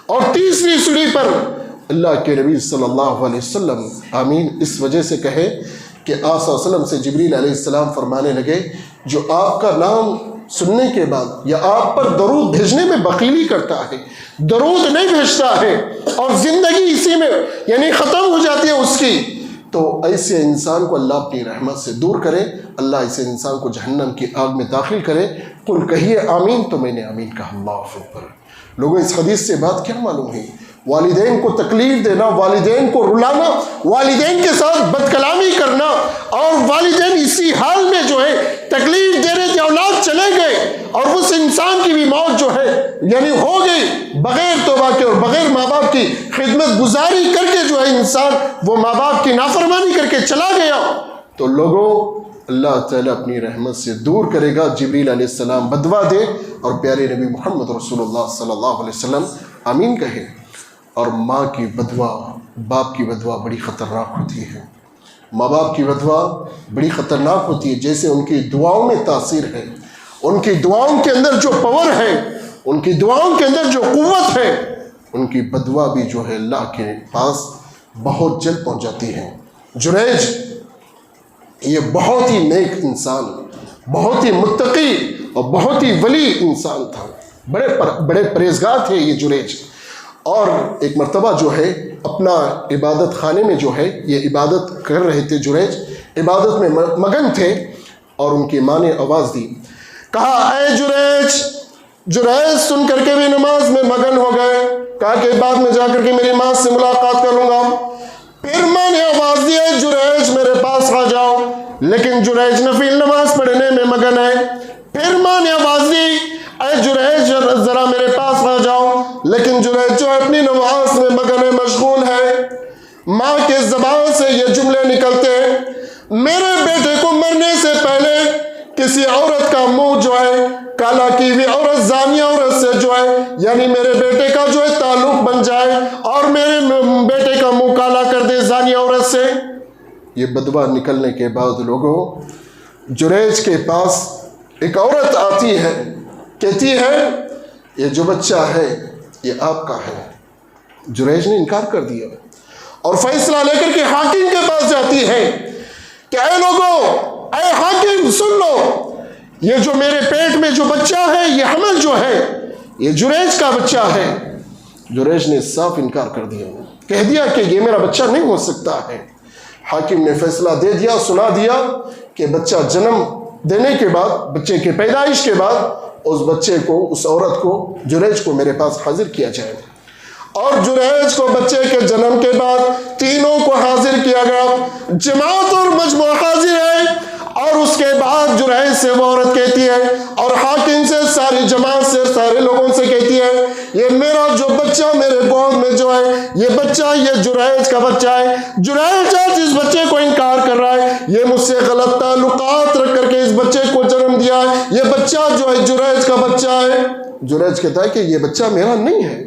اور تیسری سیڑھی پر اللہ کے نبی صلی اللہ علیہ وسلم آمین اس وجہ سے کہے کہ آپ صلی اللہ علیہ وسلم سے جبریل علیہ السلام فرمانے لگے، جو آپ کا نام سننے کے بعد یا آپ پر درود بھیجنے میں بخیلی کرتا ہے، درود نہیں بھیجتا ہے اور زندگی اسی میں یعنی ختم ہو جاتی ہے اس کی، تو ایسے انسان کو اللہ اپنی رحمت سے دور کرے، اللہ ایسے انسان کو جہنم کی آگ میں داخل کرے. قل کہیے آمین. تو میں نے آمین کہا. اللہ اکبر. لوگوں اس حدیث سے بات کیا معلوم ہے؟ والدین کو تکلیف دینا، والدین کو رلانا، والدین کے ساتھ بدکلامی کرنا، اور والدین اسی حال میں جو ہے تکلیف دے رہے تھے، اولاد چلے گئے اور اس انسان کی بھی موت جو ہے یعنی ہو گئی بغیر توبہ کے اور بغیر ماں باپ کی خدمت گزاری کر کے جو ہے انسان وہ ماں باپ کی نافرمانی کر کے چلا گیا، تو لوگوں اللہ تعالیٰ اپنی رحمت سے دور کرے گا۔ جبریل علیہ السلام بدوا دے اور پیارے نبی محمد رسول اللہ صلی اللہ علیہ وسلم آمین کہے۔ اور ماں کی بدوا، باپ کی بدوا بڑی خطرناک ہوتی ہے، ماں باپ کی بدوا بڑی خطرناک ہوتی ہے۔ جیسے ان کی دعاؤں میں تاثیر ہے، ان کی دعاؤں کے اندر جو پاور ہے، ان کی دعاؤں کے اندر جو قوت ہے، ان کی بدوا بھی جو ہے اللہ کے پاس بہت جلد پہنچ جاتی ہے۔ جریج یہ بہت ہی نیک انسان، بہت ہی متقی اور بہت ہی ولی انسان تھا، بڑے پرہیزگار تھے یہ جریج۔ اور ایک مرتبہ جو ہے اپنا عبادت خانے میں جو ہے یہ عبادت کر رہے تھے، جریج عبادت میں مگن تھے، اور ان کی ماں نے آواز دی، کہا اے جریج۔ جریج سن کر کے بھی نماز میں مگن ہو گئے، کہا کہ بعد میں جا کر کے میری ماں سے ملاقات کروں گا۔ پھر ماں نے آواز دی اے جریج میرے پاس آ جاؤ، لیکن جریج نفل نماز پڑھنے میں مگن ہے۔ پھر ماں نے آواز دی اے جریج ذرا میرے پاس آ جاؤ، لیکن جریج جو اپنی نماز میں مگن ہے، مشغول ہے۔ ماں کے زبان سے یہ جملے نکلتے، میرے بیٹے کو مرنے سے پہلے کسی عورت کا منہ جو ہے کالا کی ہوئی عورت، زانیہ عورت سے جو ہے یعنی میرے بیٹے کا جو ہے تعلق بن جائے اور میرے بیٹے کا منہ کالا کر دے زانیہ عورت سے۔ یہ بدوا نکلنے کے بعد لوگوں جریج کے پاس ایک عورت آتی ہے، کہتی ہے یہ جو بچہ ہے یہ آپ کا ہے۔ جریج نے انکار کر دیا اور فیصلہ لے کر کے حاکم کے پاس جاتی ہے کہ اے لوگوں، اے حاکم سن لو، یہ جو میرے پیٹ میں جو بچہ ہے یہ حمل جو ہے یہ جریج کا بچہ ہے۔ جریج نے صاف انکار کر دیا، کہہ دیا کہ یہ میرا بچہ نہیں ہو سکتا ہے۔ حاکم نے فیصلہ دے دیا، سنا دیا کہ بچہ جنم دینے کے بعد، بچے کے پیدائش کے بعد اس بچے کو، اس عورت کو، جریج کو میرے پاس حاضر کیا جائے۔ اور جریج کو بچے کے جنم کے بعد تینوں کو حاضر کیا گیا، جماعت اور مجموعہ حاضر ہے۔ اور اس کے بعد جریج سے وہ عورت کہتی ہے اور حاکم سے، ساری جماعت سے، سارے لوگوں سے کہتی ہے یہ میرا جو بچہ میرے گود میں جو ہے یہ بچہ یہ جریج کا بچہ ہے۔ جریج آج اس بچے کو انکار کر رہا ہے، یہ مجھ سے غلط تعلقات رکھ کر کے اس بچے کو جنم دیا ہے، یہ بچہ جو ہے جریج کا بچہ ہے۔ جریج کہتا ہے کہ یہ بچہ میرا نہیں ہے،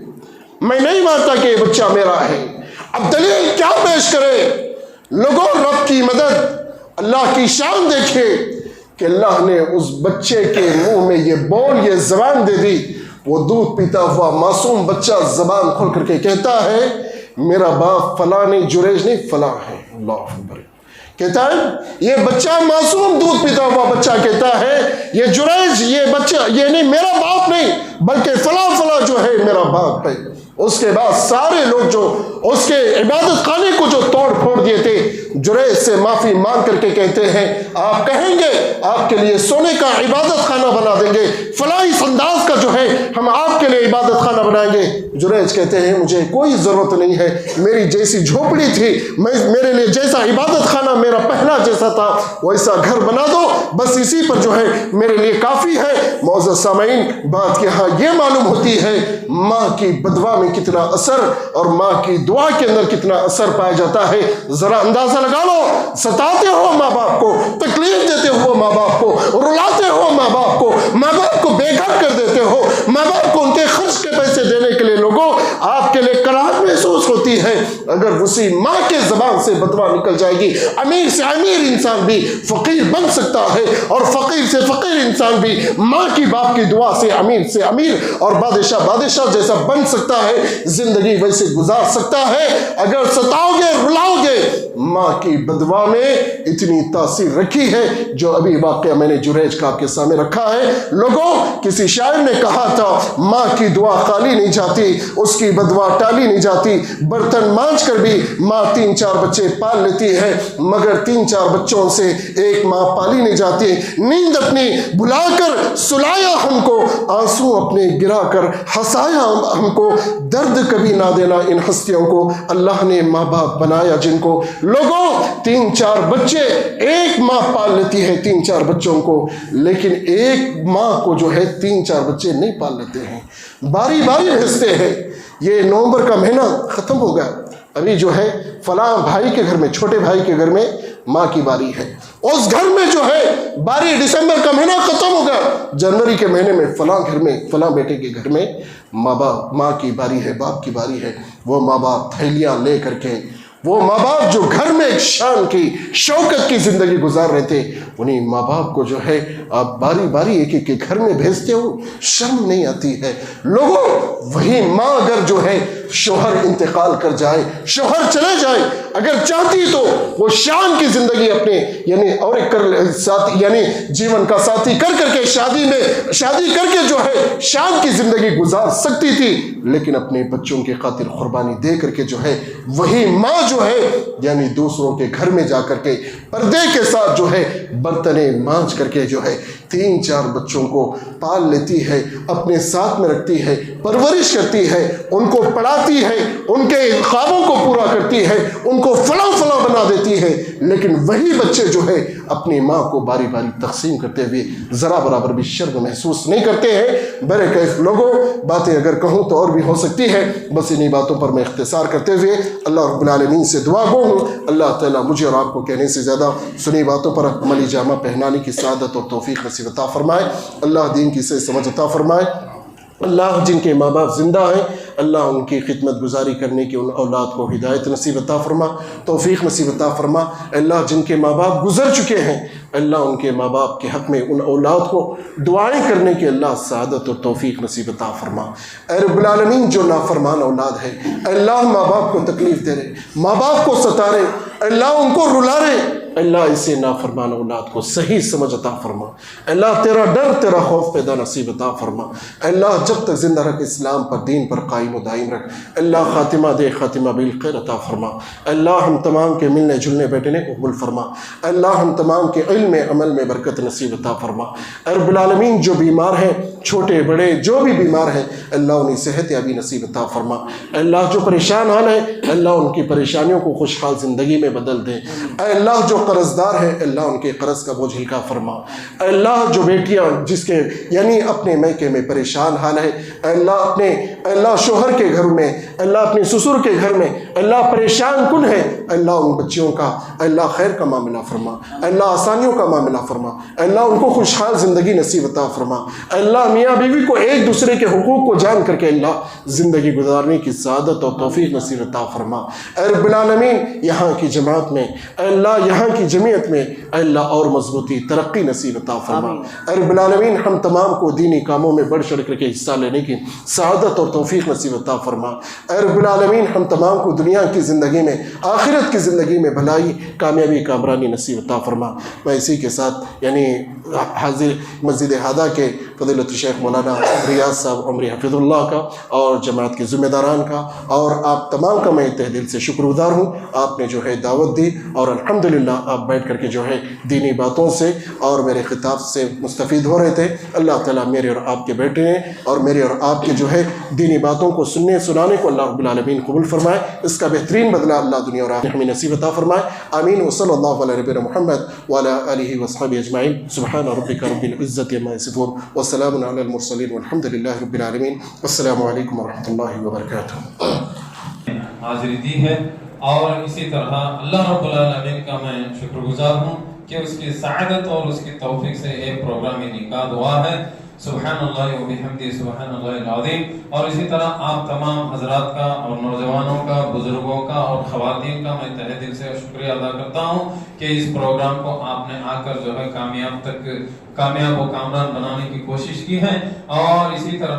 میں نہیں مانتا کہ یہ بچہ میرا ہے۔ اب دلیل کیا پیش کرے؟ لوگوں رب کی مدد، اللہ کی شان دیکھے کہ اللہ نے اس بچے کے منہ میں یہ بول، یہ زبان دے دی۔ وہ دودھ پیتا ہوا معصوم بچہ زبان کھول کر کے کہتا ہے میرا باپ فلاں نہیں، جریج نہیں، فلاں ہے۔ اللہ اکبر۔ کہتا ہے یہ بچہ معصوم دودھ پیتا ہوا بچہ کہتا ہے یہ جریج، یہ بچہ یہ نہیں، میرا باپ نہیں بلکہ فلاں فلاں جو ہے میرا باپ ہے۔ اس کے بعد سارے لوگ جو اس کے عبادت خانے کو جو توڑ پھوڑ دیے تھے، جریج سے معافی مانگ کر کے کہتے ہیں آپ کہیں گے آپ کے لیے سونے کا عبادت خانہ بنا دیں گے، فلاں اس انداز کا جو ہے ہم آپ کے لیے عبادت خانہ بنائیں گے۔ جریج کہتے ہیں مجھے کوئی ضرورت نہیں ہے، میری جیسی جھوپڑی تھی، میرے لیے جیسا عبادت خانہ میرا پہلا جیسا تھا ویسا گھر بنا دو، بس اسی پر جو ہے میرے لیے کافی ہے۔ معزز سامعین، بات یہاں یہ معلوم ہوتی ہے ماں کی بدوا میں کتنا اثر اور ماں کی دعا کے اندر کتنا اثر پایا جاتا ہے۔ ذرا اندازہ لگا لو، ستاتے ہو ماں باپ کو، تکلیف دیتے ہو ماں باپ کو، رلاتے ہو ماں باپ کو، ماں باپ کو بے گھر کر دیتے ہو، ماں باپ کو ان کے خرچ کے پیسے دینے کے لیے لوگوں آپ کے لیے کراہت محسوس ہوتی ہے۔ اگر اسی ماں کے زبان سے بدوا نکل جائے گی، امیر سے امیر انسان بھی فقیر بن سکتا ہے، اور فقیر سے فقیر انسان بھی ماں کی باپ کی دعا سے امیر سے امیر اور بادشاہ جیسا بن سکتا ہے، زندگی ویسے گزار سکتا ہے۔ اگر ستاؤ گے، رلاؤ گے، ماں کی بدوا میں اتنی تاثیر رکھی ہے جو ابھی واقعہ میں نے جریج کا آپ کے سامنے رکھا ہے۔ لوگوں، کسی شاعر نے کہا تھا ماں کی دعا خالی نہیں جاتی، اس کی بدوا ٹالی نہیں جاتی۔ بھی برتن مانج کر بھی ماں 3-4 بچے پال لیتی ہے، مگر 3-4 بچوں سے ایک ماں پالی نہیں جاتی۔ نیند اپنی بھلا کر سلایا ہم کو، آنسو اپنے گرا کر ہنسایا ہم کو، درد کبھی نہ دینا ان ہستیوں کو، اللہ نے ماں باپ بنایا جن کو۔ لوگوں 3-4 بچے ایک ماں پال لیتی ہے 3-4 بچوں کو، لیکن ایک ماں کو جو ہے 3-4 بچے نہیں پال لیتے ہیں، باری باری بھیجتے ہیں۔ یہ نومبر کا مہینہ ختم ہو گیا، ابھی جو ہے فلاں بھائی کے گھر میں، چھوٹے بھائی کے گھر میں ماں کی باری ہے، اس گھر میں جو ہے باری دسمبر کا مہینہ ختم ہو گیا، جنوری کے مہینے میں فلاں گھر میں، فلاں بیٹے کے گھر میں ماں کی باری ہے، باپ کی باری ہے۔ وہ ماں باپ تھیلیاں لے کر کے، وہ ماں باپ جو گھر میں ایک شان کی، شوکت کی زندگی گزار رہے تھے، انہیں ماں باپ کو جو ہے آپ باری باری ایک ایک کے گھر میں بھیجتے ہو، شرم نہیں آتی ہے؟ لوگوں وہی ماں اگر جو ہے شوہر انتقال کر جائے، شوہر چلے جائے، اگر چاہتی تو وہ شان کی زندگی اپنے اور ایک ساتھی جیون کا ساتھی کر کے شادی کر کے جو ہے شان کی زندگی گزار سکتی تھی، لیکن اپنے بچوں کے خاطر قربانی دے کر کے جو ہے وہی ماں جو ہے دوسروں کے گھر میں جا کر کے پردے کے ساتھ جو ہے برتنے مانج کر کے جو ہے 3-4 بچوں کو پال لیتی ہے، اپنے ساتھ میں رکھتی ہے، پرورش کرتی ہے، ان کو پڑھاتی ہے، ان کے خوابوں کو پورا کرتی ہے، ان کو فلاں بنا دیتی ہے، لیکن وہی بچے جو ہے اپنی ماں کو باری باری تقسیم کرتے ہوئے ذرا برابر بھی شرم محسوس نہیں کرتے ہیں۔ برے کیف لوگوں، باتیں اگر کہوں تو اور بھی ہو سکتی ہے، بس انہی باتوں پر میں اختصار کرتے ہوئے اللہ رب العالمین سے دعا گو ہوں اللہ تعالیٰ مجھے اور آپ کو کہنے سے زیادہ سنی باتوں پر عملی جامہ پہنانے کی سعادت اور توفیق نصیب عطا فرمائے، اللہ دین کی صحیح سمجھ عطا فرمائے۔ اللہ جن کے ماں باپ زندہ ہیں، اللہ ان کی خدمت گزاری کرنے کی ان اولاد کو ہدایت نصیب عطا فرما، توفیق نصیب عطا فرما۔ اللہ جن کے ماں باپ گزر چکے ہیں، اللہ ان کے ماں باپ کے حق میں ان اولاد کو دعائیں کرنے کی اللہ سعادت اور توفیق نصیب عطا فرما۔ اے رب العالمین جو نافرمان اولاد ہے، اللہ ماں باپ کو تکلیف دے رہے، ماں باپ کو ستا رہے، اللہ ان کو رلا رہے، اللہ اسے نافرمان اولاد کو صحیح سمجھ عطا فرما۔ اللہ تیرا ڈر، تیرا خوف پیدا نصیب عطا فرما۔ اللہ جب تک زندہ رکھ اسلام پر، دین پر قائم و دائم رکھ، اللہ خاتمہ دے، خاتمہ بالخیر عطا فرما۔ اللہ ہم تمام کے ملنے جلنے بیٹھنے کو قبول فرما۔ اللہ ہم تمام کے علم عمل میں برکت نصیب عطا فرما۔ اے رب العالمین جو بیمار ہیں، چھوٹے بڑے جو بھی بیمار ہیں، اللہ انہیں صحت یابی نصیب عطا فرما۔ اللہ جو پریشان حال ہیں، اللہ ان کی پریشانیوں کو خوشحال زندگی میں بدل دے۔ اے اللہ جو قرض دار ہے، اللہ ان کے قرض کا بوجھ ہلکا فرما۔ اے اللہ جو بیٹیاں جس کے اپنے میکے میں پریشان حال ہے، اے اللہ شوہر کے گھر میں، اللہ اپنے سسر کے گھر میں اللہ پریشان کن ہے، اللہ ان بچیوں کا اللہ خیر کا معاملہ فرما، اللہ آسانیوں کا معاملہ فرما، اللہ ان کو خوشحال زندگی نصیب عطا فرما۔ اللہ میاں بیوی کو ایک دوسرے کے حقوق کو جان کر کے اللہ زندگی گزارنے کی سعادت اور توفیق نصیب عطا فرما۔ اے رب العالمین یہاں کی جماعت میں، اے اللہ یہاں کی جمعیت میں، اے اللہ اور مضبوطی ترقی نصیب عطا فرما۔ اے رب العالمین ہم تمام کو دینی کاموں میں بڑھ چڑھ کر کے حصہ لینے کی سعادت اور توفیق نصیب عطا فرما۔ اے رب العالمین ہم تمام کو دنیا کی زندگی میں، آخرت کی زندگی میں بھلائی، کامیابی، کامرانی نصیب عطا فرما۔ میں اسی کے ساتھ حاضر مسجد ہادہ کے فضیلت الشیخ مولانا ریاض صاحب عمری حفظ اللہ کا اور جماعت کے ذمہ داران کا اور آپ تمام کا میں تہ دل سے شکر گزار ہوں۔ آپ نے جو ہے دعوت دی اور الحمدللہ آپ بیٹھ کر کے جو ہے دینی باتوں سے اور میرے خطاب سے مستفید ہو رہے تھے۔ اللہ تعالیٰ میرے اور آپ کے بیٹے ہیں اور میرے اور آپ کے جو ہے دینی باتوں کو سننے سنانے کو اللہ رب العالمین قبول فرمائے، اس کا بہترین بدلہ اللہ دنیا اور آخرت ہمیں نصیب عطا فرمائے۔ آمین وصلی اللہ علی نبینا محمد وعلی آلہ وصحبہ اجمعین۔ سبحان ربک رب العزۃ عما یصفون وسلام علی المرسلین والحمد للہ رب العالمین۔ السلام علیکم ورحمۃ اللہ وبرکاتہ۔ حاضری دی ہے اور اسی طرح اللہ رب العالمین کا میں شکر گزار ہوں کہ اس کی سعادت اور اس کی توفیق سے ایک پروگرام انعقاد ہوا ہے۔ سبحان اللہ و بحمدہ سبحان اللہ العظیم۔ اور اسی طرح آپ تمام حضرات کا اور نوجوانوں کا، بزرگوں کا اور خواتین کا میں تہہ دل سے شکریہ ادا کرتا ہوں کہ اس پروگرام کو آپ نے آ کر جو ہے کامیاب و کامران بنانے کی کوشش کی ہے۔ اور اسی طرح